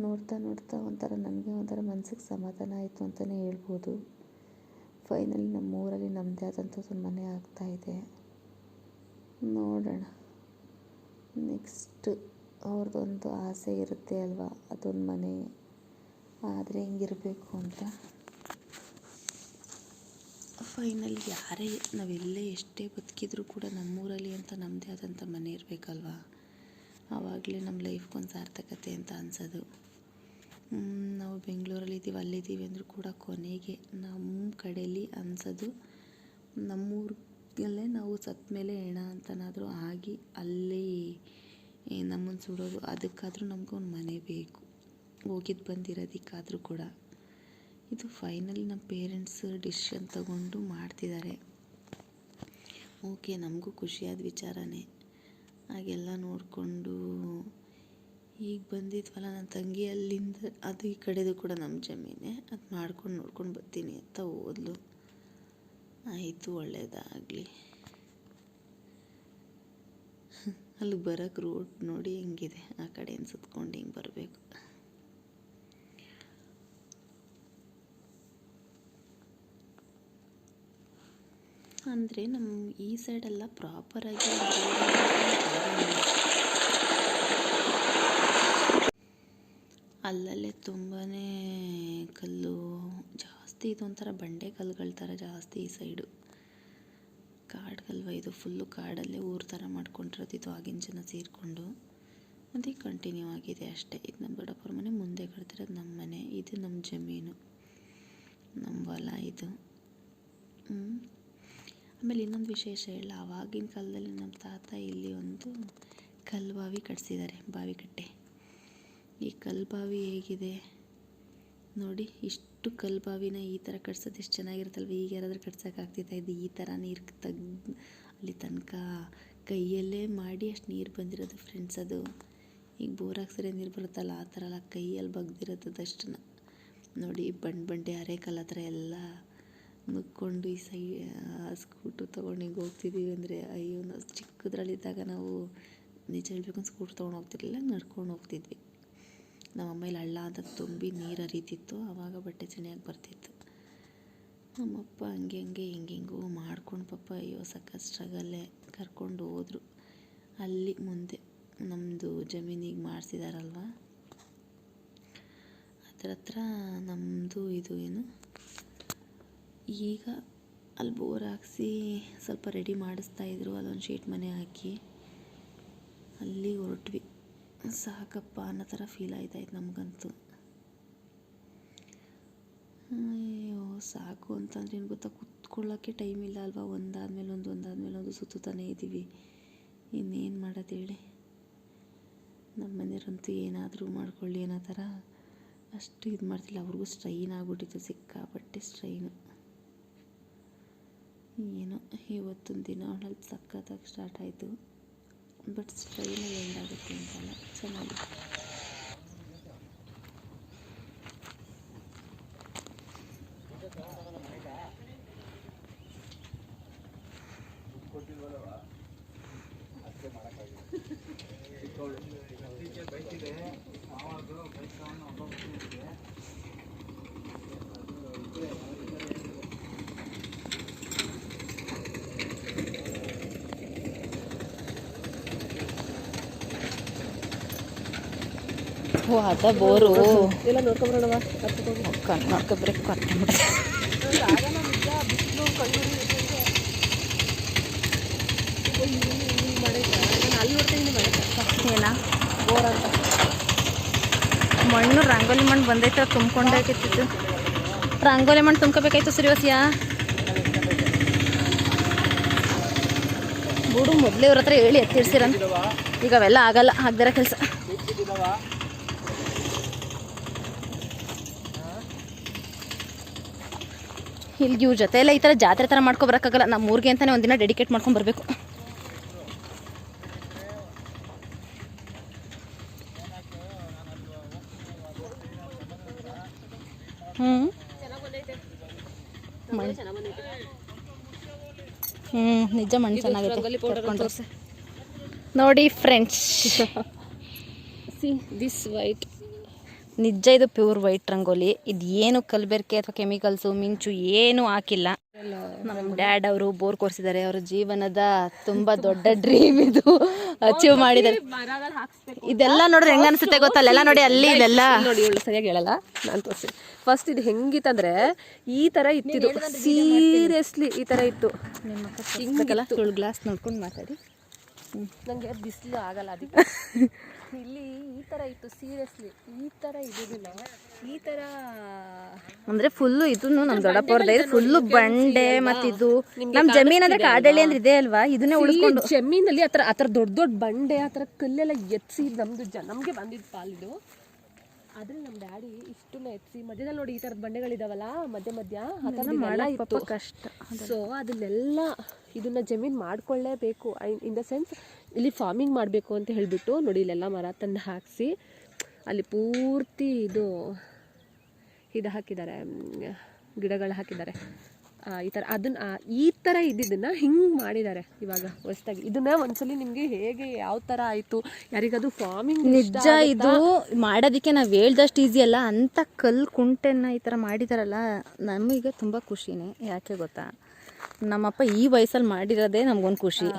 ನೋಡ್ತಾ ಒಂಥರ ನನಗೆ ಒಂಥರ ಮನಸ್ಸಿಗೆ ಸಮಾಧಾನ ಆಯಿತು ಅಂತಲೇ ಹೇಳ್ಬೋದು. ಫೈನಲಿ ನಮ್ಮ ಊರಲ್ಲಿ ನಮ್ಮದೇ ಆದಂಥದ್ದು ಮನೆ ಆಗ್ತಾಯಿದೆ. ನೋಡೋಣ ನೆಕ್ಸ್ಟ್. ಅವ್ರದ್ದೊಂದು ಆಸೆ ಇರುತ್ತೆ ಅಲ್ವಾ, ಅದೊಂದು ಮನೆ ಆದರೆ ಹೆಂಗಿರಬೇಕು ಅಂತ. ಫೈನಲಿ ಯಾರೇ ನಾವೆಲ್ಲೇ ಎಷ್ಟೇ ಬದುಕಿದ್ರೂ ಕೂಡ ನಮ್ಮೂರಲ್ಲಿ ಅಂತ ನಮ್ಮದೇ ಆದಂಥ ಮನೆ ಇರಬೇಕಲ್ವ. ಆವಾಗಲೇ ನಮ್ಮ ಲೈಫ್ಗೊಂದು ಸಾರ್ಥಕತೆ ಅಂತ ಅನಿಸೋದು. ನಾವು ಬೆಂಗಳೂರಲ್ಲಿದ್ದೀವಿ, ಅಲ್ಲಿದ್ದೀವಿ ಅಂದರೂ ಕೂಡ ಕೊನೆಗೆ ನಮ್ಮ ಕಡೆಯಲ್ಲಿ ಅನಿಸೋದು ನಮ್ಮೂರಲ್ಲೇ ನಾವು ಸತ್ತ ಮೇಲೆ ಹೆಣ ಅಂತನಾದರೂ ಆಗಿ ಅಲ್ಲಿ ನಮ್ಮನ್ನು ಸುಡೋದು. ಅದಕ್ಕಾದರೂ ನಮಗೊಂದು ಮನೆ ಬೇಕು, ಹೋಗಿದ್ದು ಬಂದಿರೋದಕ್ಕಾದರೂ ಕೂಡ. ಇದು ಫೈನಲಿ ನಮ್ಮ ಪೇರೆಂಟ್ಸ್ ಡಿಸಿಷನ್ ತಗೊಂಡು ಮಾಡ್ತಿದ್ದಾರೆ. ಓಕೆ, ನಮಗೂ ಖುಷಿಯಾದ ವಿಚಾರನೇ. ಹಾಗೆಲ್ಲ ನೋಡಿಕೊಂಡು ಈಗ ಬಂದಿದ್ವಲ್ಲ, ನನ್ನ ತಂಗಿ ಅಲ್ಲಿಂದ ಅದು ಈ ಕಡೆದು ಕೂಡ ನಮ್ಮ ಜಮೀನೇ. ಅದು ನೋಡ್ಕೊಂಡು ಬರ್ತೀನಿ ಅಂತ ಹೋದ್ಲು. ಆಯಿತು, ಒಳ್ಳೆಯದಾಗಲಿ. ಅಲ್ಲಿ ಬರೋಕ್ಕೆ ರೋಡ್ ನೋಡಿ ಹೆಂಗಿದೆ, ಆ ಕಡೆಯಿಂದ ಸುತ್ಕೊಂಡು ಹಿಂಗೆ ಬರಬೇಕು. ಅಂದರೆ ನಮ್ಮ ಈ ಸೈಡೆಲ್ಲ ಪ್ರಾಪರಾಗಿ ಅಲ್ಲಲ್ಲೇ ತುಂಬಾ ಕಲ್ಲು ಜಾಸ್ತಿ. ಇದೊಂಥರ ಬಂಡೆ ಕಲ್ಲುಗಳ ಥರ ಜಾಸ್ತಿ ಈ ಸೈಡು. ಕಾಡ್ಗಲ್ವ ಇದು, ಫುಲ್ಲು ಕಾಡಲ್ಲೇ ಊರು ಥರ ಮಾಡ್ಕೊಂಡಿರೋದು ಇದು. ಆಗಿನ ಜನ ಸೇರಿಕೊಂಡು ಅದೇ ಕಂಟಿನ್ಯೂ ಆಗಿದೆ ಅಷ್ಟೇ. ಇದು ನಮ್ಮ ದೊಡ್ಡಪ್ಪರ ಮನೆ. ಮುಂದೆ ಕಟ್ತಿರೋದು ನಮ್ಮ ಮನೆ. ಇದು ನಮ್ಮ ಜಮೀನು, ನಮ್ಮ ಹೊಲ ಇದು. ಆಮೇಲೆ ಇನ್ನೊಂದು ವಿಶೇಷ ಹೇಳ, ಆವಾಗಿನ ಕಾಲದಲ್ಲಿ ನಮ್ಮ ತಾತ ಇಲ್ಲಿ ಒಂದು ಕಲ್ಲು ಬಾವಿ ಕಟ್ಸಿದ್ದಾರೆ, ಬಾವಿಕಟ್ಟೆ. ಈ ಕಲ್ಬಾವಿ ಹೇಗಿದೆ ನೋಡಿ, ಇಷ್ಟು ಕಲ್ಬಾವಿನ ಈ ಥರ ಕಟ್ಸೋದು ಎಷ್ಟು ಚೆನ್ನಾಗಿರುತ್ತಲ್ವ. ಈಗ ಯಾರಾದರೂ ಕಟ್ಸೋಕ್ಕಾಗ್ತಿತ್ತ? ಇದು ಈ ಥರ ನೀರು ತೆಗ್ದು ಅಲ್ಲಿ ತನಕ ಕೈಯಲ್ಲೇ ಮಾಡಿ ಅಷ್ಟು ನೀರು ಬಂದಿರೋದು ಫ್ರೆಂಡ್ಸ್. ಅದು ಈಗ ಬೋರ್ ಹಾಕ್ಸಿದ್ರೆ ನೀರು ಬರುತ್ತಲ್ಲ ಆ ಥರ ಎಲ್ಲ ಕೈಯಲ್ಲಿ ಬಗ್ದಿರೋದು ಅಷ್ಟನ್ನು ನೋಡಿ. ಬಂಡೆ ಅರೆಕಲ್ಲ ಹತ್ರ ಎಲ್ಲ ನುಗ್ಕೊಂಡು ಈ ಸ್ಕೂಟ್ರ್ ತೊಗೊಂಡು ಹಿಂಗೆ ಹೋಗ್ತಿದ್ದೀವಿ ಅಂದರೆ, ಅಯ್ಯೋ ನಾವು ಚಿಕ್ಕದ್ರಲ್ಲಿದ್ದಾಗ ನಾವು ನಿಜ ಹೇಳ್ಬೇಕಂದ್ರೆ ಸ್ಕೂಟ್ರ್ ತೊಗೊಂಡು ಹೋಗ್ತಿರ್ಲಿಲ್ಲ, ನಡ್ಕೊಂಡು ಹೋಗ್ತಿದ್ವಿ. ನಮ್ಮ ಅಮ್ಮೇಲೆ ಹಳ್ಳ ಅಂತ ತುಂಬಿ ನೀರು ಹರಿತಿತ್ತು, ಆವಾಗ ಬಟ್ಟೆ ಚೆನ್ನಾಗಿ ಬರ್ತಿತ್ತು. ನಮ್ಮಪ್ಪ ಹಿಂಗೆಂಗೋ ಮಾಡ್ಕೊಂಡು ಪಾಪ ಅಯ್ಯೋ ಸಖತ್ ಸ್ಟ್ರಗಲ್ಲೇ ಕರ್ಕೊಂಡು ಹೋದರು. ಅಲ್ಲಿ ಮುಂದೆ ನಮ್ಮದು ಜಮೀನಿಗೆ ಮಾಡಿಸಿದಾರಲ್ವ, ಅದರ ಹತ್ರ ನಮ್ಮದು ಇದು ಏನು ಈಗ ಅಲ್ಲಿ ಬೋರ್ ಹಾಕ್ಸಿ ಸ್ವಲ್ಪ ರೆಡಿ ಮಾಡಿಸ್ತಾಯಿದ್ರು. ಅಲ್ಲೊಂದು ಶೀಟ್ ಮನೆ ಹಾಕಿ ಅಲ್ಲಿ ಹೊರಟ್ವಿ. ಸಾಕಪ್ಪ ಅನ್ನೋ ಥರ ಫೀಲ್ ಆಯ್ತಾಯಿತ್ತು ನಮಗಂತೂ. ಅಯ್ಯೋ ಸಾಕು ಅಂತಂದ್ರೆ ಏನು ಗೊತ್ತಾ, ಕೂತ್ಕೊಳ್ಳೋಕ್ಕೆ ಟೈಮ್ ಇಲ್ಲ ಅಲ್ವಾ. ಒಂದಾದ್ಮೇಲೆ ಒಂದು ಸುತ್ತಾನೇ ಇದ್ದೀವಿ. ಇನ್ನೇನು ಮಾಡೋದು ಹೇಳಿ. ನಮ್ಮ ಮನೆಯವರಂತೂ ಏನಾದರೂ ಮಾಡ್ಕೊಳ್ಳಿ ಅನ್ನೋ ಥರ ಅಷ್ಟು ಇದು ಮಾಡ್ತಿಲ್ಲ. ಅವ್ರಿಗೂ ಸ್ಟ್ರೈನ್ ಆಗ್ಬಿಟ್ಟಿತ್ತು, ಸಿಕ್ಕಾಪಟ್ಟೆ ಸ್ಟ್ರೈನು. ಏನೋ ಇವತ್ತೊಂದು ದಿನ ಅವಳಲ್ಲಿ ಸಖತ್ತಾಗಿ ಸ್ಟಾರ್ಟ್ ಆಯಿತು. ಬಟ್ ಸ್ಟ್ರೈನಲ್ಲಿ ಎಂಡಾಗುತ್ತೆ ಅಂತಲ್ಲ, ಚೆನ್ನಾಗಿದೆ. ಓ ಅದ ಬೋರು ಎಲ್ಲ ನೋಡ್ಕೊಂಬರೋಣವ, ನೋಡ್ಕೊಬ್ರೆ ಕರ್ಕೊಂಡ್ಬಿಡ. ಏನ ಬೋರ್ ಅಂತ ಮಣ್ಣು ರಂಗೋಲಿ ಮಣ್ಣು ಬಂದೈತೆ, ತುಂಬ್ಕೊಂಡಾಗಿತ್ತು. ರಂಗೋಲಿ ಮಣ್ಣು ತುಂಬ್ಕೋಬೇಕಾಯ್ತು ಶ್ರೀವಾಸಿಯ. ಬೂಡು ಮೊದಲೇ ಇವ್ರ ಹತ್ರ ಹೇಳಿ ಎತ್ತಿಡ್ಸಿರಂತ. ಈಗ ಅವೆಲ್ಲ ಆಗಲ್ಲ, ಆಗದಿರೋ ಕೆಲಸ. ಇಲ್ಲಿಗೆ ಇವ್ರ ಜೊತೆ ಎಲ್ಲ ಈ ಥರ ಜಾತ್ರೆ ಥರ ಮಾಡ್ಕೊಬರೋಕ್ಕಾಗಲ್ಲ. ನಮ್ಮ ಊರಿಗೆ ಅಂತಲೇ ಒಂದಿನ ಡೆಡಿಕೇಟ್ ಮಾಡ್ಕೊಂಡು ಬರಬೇಕು. ನಿಜ ಮಣ್ಣು ಚೆನ್ನಾಗೈತೆ. ನೋಡಿ ಫ್ರೆಂಡ್ಸ್, ಸಿ ದಿಸ್ ವೈಟ್, ನಿಜ ಇದು ಪ್ಯೂರ್ ವೈಟ್ ರಂಗೋಲಿ. ಇದು ಏನು ಕಲಬೆರಕೆ ಅಥವಾ ಕೆಮಿಕಲ್ಸು ಮಿಂಚು ಏನೂ ಹಾಕಿಲ್ಲ. ನಮ್ಮ ಡ್ಯಾಡ್ ಅವರು ಬೋರ್ ಕೊರ್ಸಿದ್ದಾರೆ. ಅವರ ಜೀವನದ ತುಂಬ ದೊಡ್ಡ ಡ್ರೀಮ್ ಇದು ಅಚೀವ್ ಮಾಡಿದ್ದಾರೆ. ಇದೆಲ್ಲ ನೋಡ್ರಿ ಹೆಂಗ ಅನ್ಸುತ್ತೆ ಗೊತ್ತಲ್ಲ. ಎಲ್ಲ ನೋಡಿ ಅಲ್ಲಿ ಇದೆಲ್ಲ ನೋಡಿ, ಇವಳು ಸರಿಯಾಗಿ ಹೇಳಲ್ಲ, ನಾನು ತೋರಿಸಿ. ಫಸ್ಟ್ ಇದು ಹೆಂಗಿತ್ತಂದ್ರೆ ಈ ಥರ ಇತ್ತಿದ್ದು, ಸೀರಿಯಸ್ಲಿ ಈ ಥರ ಇತ್ತು. ಸುಳ್ಳು ಗ್ಲಾಸ್ ನೋಡ್ಕೊಂಡು ಮಾತಾಡಿ. ನನಗೆ ಬಿಸಿಲು ಆಗಲ್ಲ ಅದಕ್ಕೆ. ಇಲ್ಲಿ ಈ ಥರ ಇತ್ತು, ಸೀರಿಯಸ್ಲಿ ಈ ಥರ ಇದ್ದಿದ್ದಿಲ್ಲ. ಈ ಥರ ಅಂದ್ರೆ ಫುಲ್ಲು ಇದನ್ನು ನಮ್ಮ ದೊಡ್ಡಪ್ಪವ್ರದ್ದು ಇದೆ. ಫುಲ್ಲು ಬಂಡೆ ಮತ್ತು ಇದು ನಮ್ಮ ಜಮೀನ್ ಅಂದ್ರೆ ಕಾಡಳ್ಳಿ ಅಂದ್ರೆ ಇದೆ ಅಲ್ವಾ, ಇದನ್ನೇ ಉಳಿಸ್ಕೊಂಡು ಜಮೀನಲ್ಲಿ ಆ ಥರ ದೊಡ್ಡ ದೊಡ್ಡ ಬಂಡೆ, ಆ ಥರ ಕಲ್ಲೆಲ್ಲ ಎತ್ಸಿ ನಮಗೆ ಬಂದಿದ್ದು ಪಾಲಿದು. ಆದ್ರೆ ನಮ್ಮ ಡ್ಯಾಡಿ ಇಷ್ಟನ್ನ ಎತ್ಸಿ ಮಧ್ಯದಲ್ಲಿ ನೋಡಿ ಈ ಥರದ ಬಂಡೆಗಳಿದಾವಲ್ಲ ಮಧ್ಯ ಆ ಥರ ಇತ್ತು ಕಷ್ಟ. ಸೊ ಅದನ್ನೆಲ್ಲ ಇದನ್ನ ಜಮೀನು ಮಾಡ್ಕೊಳ್ಳೇಬೇಕು. ಇನ್ ದ ಸೆನ್ಸ್ ಇಲ್ಲಿ ಫಾರ್ಮಿಂಗ್ ಮಾಡಬೇಕು ಅಂತ ಹೇಳಿಬಿಟ್ಟು ನೋಡಿ ಇಲ್ಲೆಲ್ಲ ಮರ ತಂದು ಹಾಕಿಸಿ ಅಲ್ಲಿ ಪೂರ್ತಿ ಇದು ಹಾಕಿದ್ದಾರೆ, ಗಿಡಗಳು ಹಾಕಿದ್ದಾರೆ. ಈ ಥರ ಈ ಥರ ಇದ್ದಿದ್ದನ್ನು ಹಿಂಗೆ ಮಾಡಿದ್ದಾರೆ ಇವಾಗ ಹೊಸದಾಗಿ. ಇದನ್ನ ಒಂದ್ಸಲಿ ನಿಮಗೆ ಹೇಗೆ ಯಾವ ಥರ ಆಯಿತು, ಯಾರಿಗದು ಫಾರ್ಮಿಂಗ್ ನಿಜ ಇದು ಮಾಡೋದಕ್ಕೆ ನಾವು ಹೇಳ್ದಷ್ಟು ಈಸಿ ಅಲ್ಲ. ಅಂಥ ಕಲ್ಲು ಕುಂಟೆನ ಈ ಥರ ಮಾಡಿದಾರಲ್ಲ, ನಮಗೆ ತುಂಬ ಖುಷಿನೇ. ಯಾಕೆ ಗೊತ್ತಾ, ನಮ್ಮಪ್ಪ ಈ ವಯಸ್ಸಲ್ಲಿ ಮಾಡಿರೋದೇ ನಮ್ಗೊಂದು ಖುಷಿ.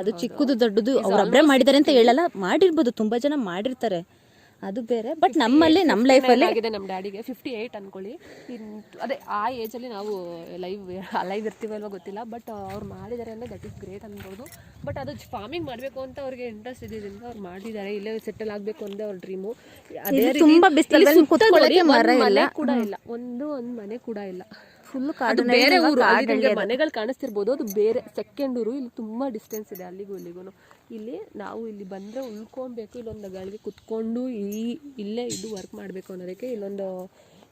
ಅದು ಚಿಕ್ಕದು ದೊಡ್ಡದು ಅವರೊಬ್ಬರೇ ಮಾಡಿದ್ದಾರೆ ಅಂತ ಹೇಳಲ್ಲ, ಮಾಡಿರ್ಬೋದು, ತುಂಬ ಜನ ಮಾಡಿರ್ತಾರೆ, ಅದು ಬೇರೆ. ಬಟ್ ನಮ್ಮಲ್ಲಿ ನಮ್ಮ ಲೈಫಲ್ಲಿ ಆಗಿದೆ. ನಮ್ಮ ಡ್ಯಾಡಿಗೆ 58 ಅನ್ಕೊಳ್ಳಿ. ಅದೇ ಆ ಏಜಲ್ಲಿ ನಾವು ಲೈವ್ ಇರ್ತೀವಲ್ವ ಗೊತ್ತಿಲ್ಲ. ಬಟ್ ಅವ್ರು ಮಾಡಿದ್ದಾರೆ ಅಂದರೆ ದಟ್ ಈಸ್ ಗ್ರೇಟ್ ಅನ್ಬೋದು. ಬಟ್ ಅದು ಫಾರ್ಮಿಂಗ್ ಮಾಡಬೇಕು ಅಂತ ಅವ್ರಿಗೆ ಇಂಟ್ರೆಸ್ಟ್ ಇದ್ದಿದ್ದರಿಂದ ಅವ್ರು ಮಾಡಿದ್ದಾರೆ. ಇಲ್ಲೇ ಸೆಟಲ್ ಆಗಬೇಕು ಅಂದರೆ ಅವ್ರ ಡ್ರೀಮು. ಅದೇ ತುಂಬ ಬಿಸಿಲಲ್ಲಿ ಮನೆ ಕೂಡ ಇಲ್ಲ, ಒಂದು ಮನೆ ಕೂಡ ಇಲ್ಲ. ಫುಲ್ ಅದು ಬೇರೆ ಊರು. ಅಲ್ಲಿ ನಿಮಗೆ ಮನೆಗಳು ಕಾಣಿಸ್ತಿರ್ಬೋದು, ಅದು ಬೇರೆ ಸೆಕೆಂಡ್ ಊರು. ಇಲ್ಲಿ ತುಂಬ ಡಿಸ್ಟೆನ್ಸ್ ಇದೆ ಅಲ್ಲಿಗೂ ಇಲ್ಲಿಗೂ. ಇಲ್ಲಿ ನಾವು ಇಲ್ಲಿ ಬಂದರೆ ಉಳ್ಕೊಬೇಕು, ಇಲ್ಲೊಂದು ಗಳಿಗೆ ಕುತ್ಕೊಂಡು ಇಲ್ಲೇ ಇದು ವರ್ಕ್ ಮಾಡಬೇಕು ಅನ್ನೋದಕ್ಕೆ ಇಲ್ಲೊಂದು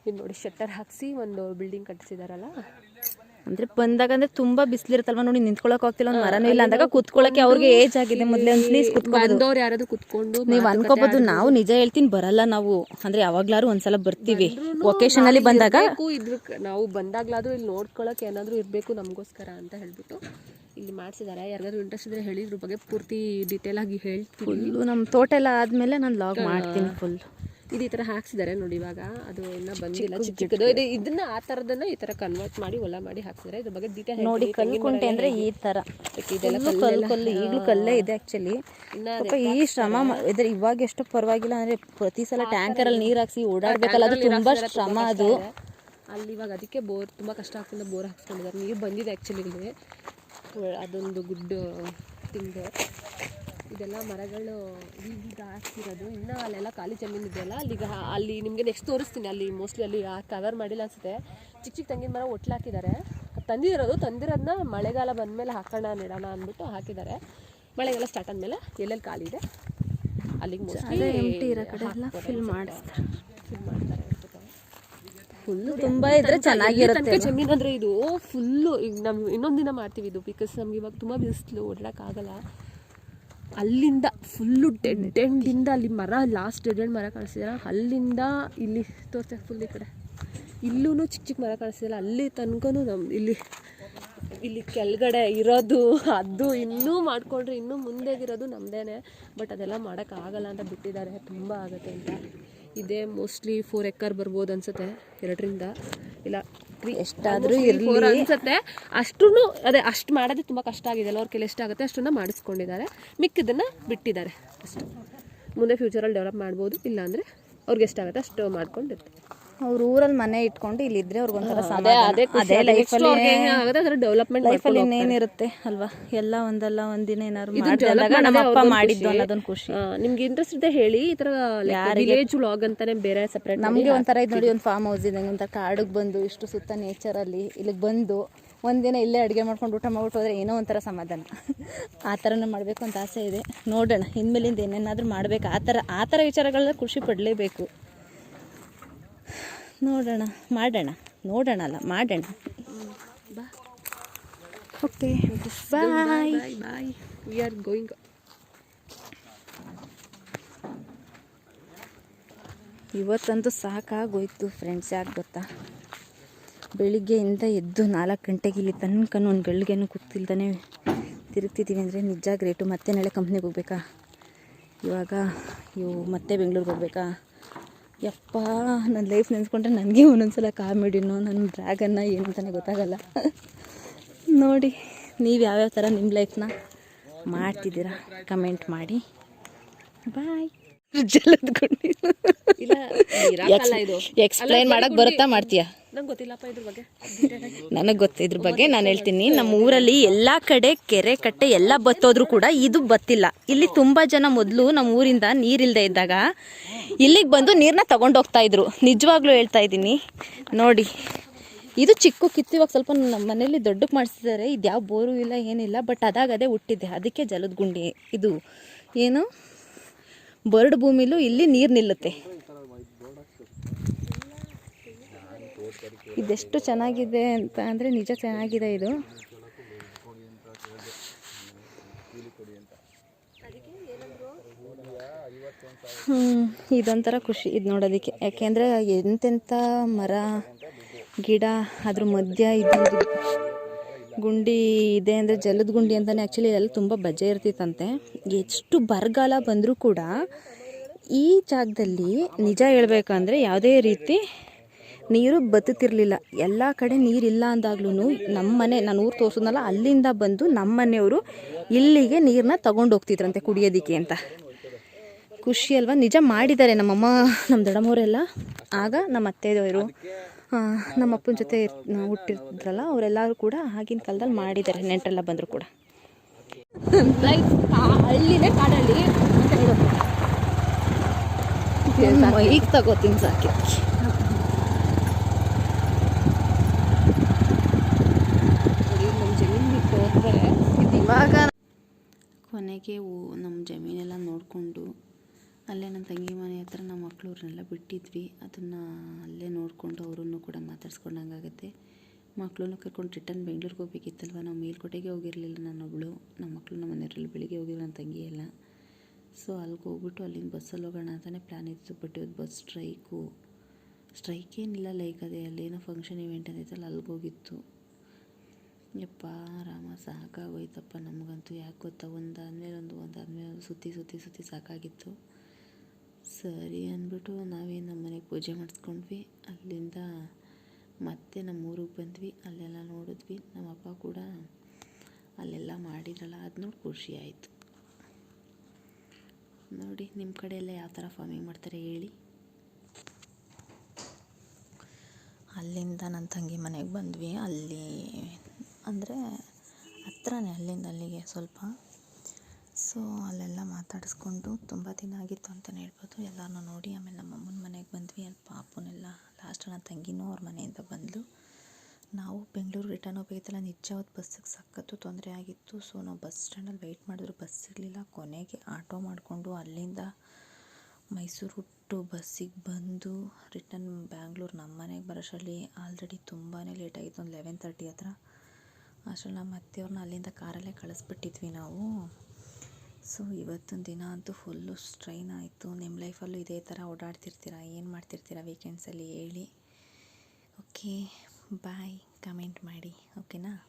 ಇಲ್ಲಿ ನೋಡಿ ಶಟ್ಟರ್ ಹಾಕಿಸಿ ಒಂದು ಬಿಲ್ಡಿಂಗ್ ಕಟ್ಟಿಸಿದಾರಲ್ಲ. ಅಂದ್ರೆ ಬಂದಾಗ ಅಂದ್ರೆ ತುಂಬಾ ಬಿಸಿಲಿರುತ್ತಲ್ವ ನೋಡಿ, ನಿಂತ್ಕೊಳಕ್ ಆಗ್ತಿಲ್ಲ, ಒಂದು ಮರನೂ ಇಲ್ಲ ಅಂದಾಗ ಕುತ್ಕೊಳಕ್ಕೆ ಅವ್ರಿಗೆ ಏಜ್ ಆಗಿದೆ, ಮೊದಲೇ ಒಂದು ಪ್ಲೀಸ್ ಬಂದವ್ರು ಯಾರಾದ್ರೂ ಕುತ್ಕೊಂಡು ನೀವು ಅನ್ಕೋಬಹುದು. ನಾವು ನಿಜ ಹೇಳ್ತೀನಿ ಬರಲ್ಲ ನಾವು, ಅಂದ್ರೆ ಯಾವಾಗ್ಲಾರು ಒಂದ್ಸಲ ಬರ್ತೀವಿ ಒಕೇಶನ್ ಅಲ್ಲಿ ಬಂದಾಗ. ನಾವು ಬಂದಾಗ್ಲಾದ್ರೂ ಇಲ್ಲಿ ನೋಡ್ಕೊಳಕ್ ಏನಾದ್ರು ಇರ್ಬೇಕು ನಮಗೋಸ್ಕರ ಅಂತ ಹೇಳ್ಬಿಟ್ಟು ಇಲ್ಲಿ ಮಾಡಿಸಿದ್ದಾರೆ. ಯಾರಿಗಾದ್ರೂ ಇಂಟ್ರೆಸ್ಟ್ ಇದ್ರೆ ಹೇಳಿ, ಇದ್ರ ಬಗ್ಗೆ ಪೂರ್ತಿ ಡೀಟೇಲ್ ಆಗಿ ಹೇಳ್ತೀನಿ. ಫುಲ್ಲು ನಮ್ಮ ತೋಟ ಎಲ್ಲ ಆದ್ಮೇಲೆ ನಾನು ಲಾಗ್ ಮಾಡ್ತೀನಿ. ಫುಲ್ ಇದು ಈ ಥರ ಹಾಕ್ಸಿದ್ದಾರೆ ನೋಡಿ. ಇವಾಗ ಅದು ಇನ್ನೂ ಬಂದಿಲ್ಲ, ಚಿಕ್ಕದು ಇದು. ಇದನ್ನ ಆ ಥರದನ್ನ ಈ ಥರ ಕನ್ವರ್ಟ್ ಮಾಡಿ ಹೊಲ ಮಾಡಿ ಹಾಕ್ಸಿದ್ದಾರೆ. ಇದ್ರ ಬಗ್ಗೆ ಡೀಟೇಲ್ ನೋಡಿ. ಕಲ್ಕುಂಟೆ ಅಂದ್ರೆ ಈ ತರ ಕಲ್ಲು ಈಗಲೂ ಕಲ್ಲೇ ಇದೆ ಆಕ್ಚುಲಿ. ಈ ಶ್ರಮ ಇದ್ರೆ ಇವಾಗ ಎಷ್ಟು ಪರವಾಗಿಲ್ಲ, ಅಂದ್ರೆ ಪ್ರತಿ ಸಲ ಟ್ಯಾಂಕರ್ ಅಲ್ಲಿ ನೀರು ಹಾಕ್ಸಿ ಓಡಾಡ್ಬೇಕಲ್ಲ, ಅದು ತುಂಬಾ ಶ್ರಮ ಅದು. ಅಲ್ಲಿ ಇವಾಗ ಅದಕ್ಕೆ ಬೋರ್ ತುಂಬ ಕಷ್ಟ ಆಗ್ತದೆ, ಬೋರ್ ಹಾಕ್ಸ್ಕೊಂಡಿದ್ದಾರೆ. ನೀರು ಬಂದಿದೆ ಆ್ಯಕ್ಚುಲಿ ಇಲ್ಲಿ, ಅದೊಂದು ಗುಡ್ ಥಿಂಗ್. ಇದೆಲ್ಲ ಮರಗಳು ಈಗ ಹಾಕ್ತಿರೋದು. ಇನ್ನು ಅಲ್ಲೆಲ್ಲ ಖಾಲಿ ಜಮೀನು ಇದೆಯಲ್ಲ, ಅಲ್ಲಿ ನಿಮಗೆ ನೆಕ್ಸ್ಟ್ ತೋರಿಸ್ತೀನಿ. ಅಲ್ಲಿ ಮೋಸ್ಟ್ಲಿ ಅಲ್ಲಿ ಕವರ್ ಮಾಡಿಲ್ಲ ಅನಿಸುತ್ತೆ. ಚಿಕ್ಕ ಚಿಕ್ಕ ತೆಂಗಿನ ಮರ ಒಟ್ಲು ಹಾಕಿದ್ದಾರೆ. ತಂದಿರೋದನ್ನ ಮಳೆಗಾಲ ಬಂದಮೇಲೆ ಹಾಕೋಣ ನೆಡೋಣ ಅಂದ್ಬಿಟ್ಟು ಹಾಕಿದ್ದಾರೆ. ಮಳೆಗಾಲ ಸ್ಟಾರ್ಟ್ ಆದಮೇಲೆ ಎಲ್ಲೆಲ್ಲಿ ಖಾಲಿ ಇದೆ ಅಲ್ಲಿಗೆ ಮೋಸ್ಟ್ಲಿ ಫಿಲ್ ಮಾಡ್ತಾರೆ. ಫುಲ್ಲು ತುಂಬಾ ಇದ್ರೆ ಚೆನ್ನಾಗಿರುತ್ತೆ ಜಮೀನು. ಅಂದರೆ ಇದು ಫುಲ್ಲು ಈಗ ನಮ್ಗೆ ಇನ್ನೊಂದು ದಿನ ಮಾಡ್ತೀವಿ ಇದು, ಬಿಕಾಸ್ ನಮ್ಗೆ ಇವಾಗ ತುಂಬ ಬಿಸಿಲು, ಓಡಾಡೋಕ್ಕಾಗಲ್ಲ. ಅಲ್ಲಿಂದ ಫುಲ್ಲು ಡೆಡ್ ಎಂಡಿಂದ ಅಲ್ಲಿ ಮರ ಲಾಸ್ಟ್ ಡೆಡ್ ಎಂಡ್ ಮರ ಕಾಣಿಸ್ತಿದ್ದಾರೆ. ಅಲ್ಲಿಂದ ಇಲ್ಲಿ ತೋರ್ಸಕ್ಕೆ ಫುಲ್ ಈ ಕಡೆ ಇಲ್ಲೂ ಚಿಕ್ಕ ಚಿಕ್ಕ ಮರ ಕಾಣಿಸ್ತಿಲ್ಲ. ಅಲ್ಲಿ ತನಕನೂ ಇಲ್ಲಿ ಕೆಳಗಡೆ ಇರೋದು ಅದು ಇನ್ನೂ ಮಾಡಿಕೊಂಡ್ರೆ ಇನ್ನೂ ಮುಂದೆಗಿರೋದು ನಮ್ಮದೇನೆ. ಬಟ್ ಅದೆಲ್ಲ ಮಾಡೋಕ್ಕಾಗಲ್ಲ ಅಂತ ಬಿಟ್ಟಿದ್ದಾರೆ, ತುಂಬ ಆಗುತ್ತೆ ಅಂತ. ಇದೇ ಮೋಸ್ಟ್ಲಿ 4 ಎಕರ್ ಬರ್ಬೋದು ಅನ್ಸುತ್ತೆ, 2ರಿಂದ ಇಲ್ಲ ಎಷ್ಟಾದರೂ ಇರಲಿ ಅನ್ಸುತ್ತೆ. ಅಷ್ಟೂ ಅದೇ ಅಷ್ಟು ಮಾಡೋದೇ ತುಂಬ ಕಷ್ಟ ಆಗಿದೆ. ಅವ್ರ ಕೆಲ ಎಷ್ಟಾಗುತ್ತೆ ಅಷ್ಟನ್ನು ಮಾಡಿಸ್ಕೊಂಡಿದ್ದಾರೆ, ಮಿಕ್ಕಿದ್ದನ್ನು ಬಿಟ್ಟಿದ್ದಾರೆ ಅಷ್ಟು. ಮುಂದೆ ಫ್ಯೂಚರಲ್ಲಿ ಡೆವಲಪ್ ಮಾಡ್ಬೋದು, ಇಲ್ಲಾಂದರೆ ಅವ್ರಿಗೆ ಎಷ್ಟಾಗುತ್ತೆ ಅಷ್ಟು ಮಾಡ್ಕೊಂಡಿರ್ತಾರೆ. ಅವ್ರ ಊರಲ್ಲಿ ಮನೆ ಇಟ್ಕೊಂಡು ಇಲ್ಲಿದ್ರೆ ಅವ್ರಿಗೊಂಥರ ಅದೇ ಲೈಫಲ್ಲಿ ಡೆವಲಪ್ಮೆಂಟ್ ಲೈಫಲ್ಲಿ ಇನ್ನೇನಿರುತ್ತೆ ಅಲ್ವಾ. ಎಲ್ಲ ಒಂದಲ್ಲ ಒಂದಿನ ಏನಾದ್ರು ಮಾಡಿದಾಗ ನಮ್ಮ ಅಪ್ಪ ಮಾಡಿದ್ದು ಅನ್ನೋದೊಂದು ಖುಷಿ. ನಿಮ್ಗೆ ಇಂಟ್ರೆಸ್ಟ್ ಇದೆ ಹೇಳಿ, ಈ ಥರ ವಿಲೇಜ್ ವ್ಲಾಗ್ ಅಂತಾನೆ ಬೇರೆ ಸಪ್ರೇಟ್. ನಮಗೆ ಒಂಥರ ಇದು ನೋಡಿ, ಒಂದು ಫಾರ್ಮ್ ಹೌಸ್ ಇದೆ, ಒಂಥರ ಕಾಡಿಗೆ ಬಂದು ಇಷ್ಟು ಸುತ್ತ ನೇಚರಲ್ಲಿ ಇಲ್ಲಿಗೆ ಬಂದು ಒಂದಿನ ಇಲ್ಲೇ ಅಡುಗೆ ಮಾಡ್ಕೊಂಡು ಊಟ ಮಾಡ್ಬಿಟ್ಟು ಹೋದರೆ ಏನೋ ಒಂಥರ ಸಮಾಧಾನ. ಆ ಥರನೇ ಮಾಡಬೇಕು ಅಂತ ಆಸೆ ಇದೆ. ನೋಡೋಣ ಇನ್ಮೇಲಿಂದ ಏನೇನಾದರೂ ಮಾಡಬೇಕು. ಆ ಥರ ವಿಚಾರಗಳೆಲ್ಲ ಖುಷಿ ಪಡಲೇಬೇಕು. ನೋಡೋಣ, ಮಾಡೋಣ, ನೋಡೋಣ ಅಲ್ಲ ಮಾಡೋಣ. Okay bye bye. We are going. ಇವತ್ತಂತೂ ಸಾಕಾಗೋಯ್ತು ಫ್ರೆಂಡ್ಸ್. ಯಾಕೆ ಗೊತ್ತಾ, ಬೆಳಿಗ್ಗೆಯಿಂದ ಎದ್ದು 4 ಗಂಟೆಗೆ ಇಲ್ಲಿ ತನಕ ಒಂದು ಗಳಿಗೆನೂ ಕೂತಿಲ್ದಾನೆ ತಿರುಗ್ತಿದ್ದೀವಿ ಅಂದರೆ ನಿಜ ಗ್ರೇಟು. ಮತ್ತೆ ನಾಳೆ ಕಂಪ್ನಿಗೆ ಹೋಗ್ಬೇಕಾ, ಇವಾಗ ಮತ್ತೆ ಬೆಂಗಳೂರಿಗೆ ಹೋಗ್ಬೇಕಾ. ಯಪ್ಪ, ನನ್ನ ಲೈಫ್ ನೆನೆಸ್ಕೊಂಡ್ರೆ ನನಗೆ ಒಂದೊಂದ್ಸಲ ಕಾಮಿಡಿನೋ ನನ್ನ ಡ್ರ್ಯಾಗನ್ನ ಏನು ಅಂತಲೇ ಗೊತ್ತಾಗಲ್ಲ. ನೋಡಿ ನೀವು ಯಾವ್ಯಾವ ಥರ ನಿಮ್ಮ ಲೈಫ್ನ ಮಾಡ್ತಿದ್ದೀರಾ ಕಮೆಂಟ್ ಮಾಡಿ. ಬಾಯ್. ಎಕ್ಸ್ಪ್ಲೈನ್ ಮಾಡಕ್ ಬರುತ್ತಾ, ಮಾಡ್ತೀಯಾ? ನಂಗೆ ಗೊತ್ತಿಲ್ಲಪ್ಪ ಇದ್ರ ಬಗ್ಗೆ. ನನಗೆ ಗೊತ್ತು ಇದ್ರ ಬಗ್ಗೆ. ನಾನು ಹೇಳ್ತೀನಿ. ನಮ್ಮ ಊರಲ್ಲಿ ಎಲ್ಲ ಕಡೆ ಕೆರೆ ಕಟ್ಟೆ ಎಲ್ಲ ಬತ್ತೋದ್ರೂ ಕೂಡ ಇದು ಬತ್ತಿಲ್ಲ. ಇಲ್ಲಿ ತುಂಬ ಜನ ಮೊದಲು ನಮ್ಮ ಊರಿಂದ ನೀರಿಲ್ಲದೆ ಇದ್ದಾಗ ಇಲ್ಲಿಗೆ ಬಂದು ನೀರನ್ನ ತಗೊಂಡೋಗ್ತಾ ಇದ್ರು. ನಿಜವಾಗ್ಲೂ ಹೇಳ್ತಾ ಇದ್ದೀನಿ. ನೋಡಿ ಇದು ಚಿಕ್ಕ ಕಿತ್ತು, ಇವಾಗ ಸ್ವಲ್ಪ ನಮ್ಮ ಮನೇಲಿ ದೊಡ್ಡಕ್ಕೆ ಮಾಡಿಸಿದ್ದಾರೆ. ಇದು ಯಾವ ಬೋರು ಇಲ್ಲ ಏನಿಲ್ಲ, ಬಟ್ ಅದೇ ಹುಟ್ಟಿದೆ. ಅದಕ್ಕೆ ಜಲದ ಗುಂಡಿ ಇದು ಏನು ಬರಡು ಭೂಮಿಲೂ ಇಲ್ಲಿ ನೀರು ನಿಲ್ಲುತ್ತೆ. ಇದೆಷ್ಟು ಚೆನ್ನಾಗಿದೆ ಅಂತ ಅಂದರೆ ನಿಜ ಚೆನ್ನಾಗಿದೆ ಇದು. ಇದೊಂಥರ ಖುಷಿ ಇದು ನೋಡೋದಕ್ಕೆ. ಯಾಕೆಂದರೆ ಎಂತೆಂಥ ಮರ ಗಿಡ ಅದ್ರ ಮಧ್ಯ ಇದೊಂದು ಗುಂಡಿ ಇದೆ. ಅಂದರೆ ಜಲದ ಗುಂಡಿ ಅಂತಲೇ ಆ್ಯಕ್ಚುಲಿ ಎಲ್ಲ ತುಂಬ ಬಜ್ಜೆ ಇರ್ತಿತ್ತಂತೆ. ಎಷ್ಟು ಬರಗಾಲ ಬಂದರೂ ಕೂಡ ಈ ಜಾಗದಲ್ಲಿ ನಿಜ ಹೇಳ್ಬೇಕಂದ್ರೆ ಯಾವುದೇ ರೀತಿ ನೀರು ಬತ್ತುತ್ತಿರಲಿಲ್ಲ. ಎಲ್ಲ ಕಡೆ ನೀರಿಲ್ಲ ಅಂದಾಗ್ಲೂ ನಮ್ಮ ಮನೆ, ನಾನು ಊರು ತೋರಿಸಿದ್ನಲ್ಲ, ಅಲ್ಲಿಂದ ಬಂದು ನಮ್ಮ ಮನೆಯವರು ಇಲ್ಲಿಗೆ ನೀರನ್ನ ತಗೊಂಡೋಗ್ತಿದ್ರಂತೆ ಕುಡಿಯೋದಕ್ಕೆ ಅಂತ. ಖುಷಿ ಅಲ್ವಾ? ನಿಜ ಮಾಡಿದ್ದಾರೆ ನಮ್ಮಮ್ಮ, ನಮ್ಮ ದೊಡ್ಡಮ್ಮವರೆಲ್ಲ. ಆಗ ನಮ್ಮ ಅತ್ತೆಯವರು, ನಮ್ಮ ಅಪ್ಪನ ಜೊತೆ ಹುಟ್ಟಿದ್ರಲ್ಲ, ಅವರೆಲ್ಲರೂ ಕೂಡ ಆಗಿನ ಕಾಲದಲ್ಲಿ ಮಾಡಿದ್ದಾರೆ. ನೆಂಟರೆಲ್ಲ ಬಂದರು ಕೂಡ. ಹಳ್ಳಿನೇ ಕಾಡಳ್ಳಿ ಈಗ ತಗೋತೀನಿ ಸಾಕಿ. ಮನೆಗೆ ನಮ್ಮ ಜಮೀನೆಲ್ಲ ನೋಡಿಕೊಂಡು ಅಲ್ಲೇ ನನ್ನ ತಂಗಿ ಮನೆ ಹತ್ರ ನಮ್ಮ ಮಕ್ಕಳವ್ರನ್ನೆಲ್ಲ ಬಿಟ್ಟಿದ್ವಿ. ಅದನ್ನು ಅಲ್ಲೇ ನೋಡಿಕೊಂಡು ಅವರನ್ನು ಕೂಡ ಮಾತಾಡ್ಸ್ಕೊಂಡಂಗಾಗುತ್ತೆ. ಮಕ್ಕಳನ್ನು ಕರ್ಕೊಂಡು ರಿಟರ್ನ್ ಬೆಂಗ್ಳೂರಿಗೆ ಹೋಗ್ಬೇಕಿತ್ತಲ್ವ. ನಾವು ಮೇಲ್ಕೋಟೆಗೆ ಹೋಗಿರಲಿಲ್ಲ ನಾನೊಬ್ಬಳು, ನಮ್ಮ ಮಕ್ಕಳು ನಮ್ಮ ಮನೆಯವರೆಲ್ಲ ಬೆಳಿಗ್ಗೆ ಹೋಗಿರೋ ನನ್ನ ತಂಗಿ ಎಲ್ಲ. ಸೊ ಅಲ್ಲಿಗೆ ಹೋಗ್ಬಿಟ್ಟು ಅಲ್ಲಿಂದ ಬಸ್ಸಲ್ಲಿ ಹೋಗೋಣ ಅಂತಲೇ ಪ್ಲ್ಯಾನ್ ಇತ್ತು. ಬಟ್ ಇವತ್ತು ಬಸ್ ಸ್ಟ್ರೈಕೇನಿಲ್ಲ, ಲೈಕ್ ಅದೇ ಅಲ್ಲೇನೋ ಫಂಕ್ಷನ್ ಇವೆಂಟ್ ಅಂದಿತ್ತಲ್ಲ ಅಲ್ಲಿಗೆ ಹೋಗಿತ್ತು. ಯಪ್ಪ ರಾಮ ಸಾಕಾಗೋಯ್ತಪ್ಪ ನಮಗಂತೂ. ಯಾಕೆ ಗೊತ್ತಾ, ಒಂದಾದ್ಮೇಲೆ ಒಂದು ಸುತ್ತಿ ಸಾಕಾಗಿತ್ತು. ಸರಿ ಅಂದ್ಬಿಟ್ಟು ನಾವೇನು ನಮ್ಮ ಮನೆಗೆ ಪೂಜೆ ಮಾಡಿಸ್ಕೊಂಡ್ವಿ. ಅಲ್ಲಿಂದ ಮತ್ತೆ ನಮ್ಮ ಊರಿಗೆ ಬಂದ್ವಿ. ಅಲ್ಲೆಲ್ಲ ನೋಡಿದ್ವಿ. ನಮ್ಮ ಅಪ್ಪ ಕೂಡ ಅಲ್ಲೆಲ್ಲ ಮಾಡಿದ್ರಲ್ಲ, ಅದು ನೋಡಿ ಖುಷಿ ಆಯಿತು. ನೋಡಿ ನಿಮ್ಮ ಕಡೆ ಎಲ್ಲ ಯಾವ ಥರ ಫಾರ್ಮಿಂಗ್ ಮಾಡ್ತಾರೆ ಹೇಳಿ. ಅಲ್ಲಿಂದ ನನ್ನ ತಂಗಿ ಮನೆಗೆ ಬಂದ್ವಿ. ಅಲ್ಲಿ ಅಂದರೆ ಹತ್ರನೇ, ಅಲ್ಲಿಂದ ಅಲ್ಲಿಗೆ ಸ್ವಲ್ಪ. ಸೊ ಅಲ್ಲೆಲ್ಲ ಮಾತಾಡಿಸ್ಕೊಂಡು ತುಂಬ ದಿನ ಆಗಿತ್ತು ಅಂತಲೇ ಹೇಳ್ಬೋದು. ಎಲ್ಲರನ್ನೂ ನೋಡಿ ಆಮೇಲೆ ನಮ್ಮ ಅಮ್ಮನ ಮನೆಗೆ ಬಂದ್ವಿ. ಅಲ್ಲಿ ಪಾಪುನೆಲ್ಲ ಲಾಸ್ಟ್ ನನ್ನ ತಂಗಿನೂ ಅವ್ರ ಮನೆಯಿಂದ ಬಂದಳು. ನಾವು ಬೆಂಗಳೂರು ರಿಟರ್ನ್ ಹೋಗ್ಬೇಕಿತ್ತಲ್ಲ, ನಿಜ ಅವತ್ತು ಬಸ್ಸಿಗೆ ಸಖತ್ತು ತೊಂದರೆ ಆಗಿತ್ತು. ಸೊ ನಾವು ಬಸ್ ಸ್ಟ್ಯಾಂಡಲ್ಲಿ ವೆಯ್ಟ್ ಮಾಡಿದ್ರು, ಬಸ್ ಸಿಗಲಿಲ್ಲ. ಕೊನೆಗೆ ಆಟೋ ಮಾಡಿಕೊಂಡು ಅಲ್ಲಿಂದ ಮೈಸೂರು ಟು ಬಸ್ಸಿಗೆ ಬಂದು ರಿಟರ್ನ್ ಬ್ಯಾಂಗ್ಳೂರು ನಮ್ಮ ಮನೆಗೆ ಬರೋಷ್ಟರಲ್ಲಿ ಆಲ್ರೆಡಿ ತುಂಬಾ ಲೇಟಾಗಿತ್ತು, ಒಂದು 11:30 ಹತ್ರ. ಅಷ್ಟರಲ್ಲಿ ನಮ್ಮ ಅತ್ತೆಯವ್ರನ್ನ ಅಲ್ಲಿಂದ ಕಾರಲ್ಲೇ ಕಳಿಸ್ಬಿಟ್ಟಿದ್ವಿ ನಾವು. ಸೊ ಇವತ್ತಿನ ದಿನ ಅಂತೂ ಫುಲ್ಲು ಸ್ಟ್ರೈನ್ ಆಯಿತು. ನಿಮ್ಮ ಲೈಫಲ್ಲೂ ಇದೇ ಥರ ಓಡಾಡ್ತಿರ್ತೀರಾ, ಏನು ಮಾಡ್ತಿರ್ತೀರಾ ವೀಕೆಂಡ್ಸಲ್ಲಿ ಹೇಳಿ. ಓಕೆ ಬಾಯ್, ಕಮೆಂಟ್ ಮಾಡಿ ಓಕೆನಾ.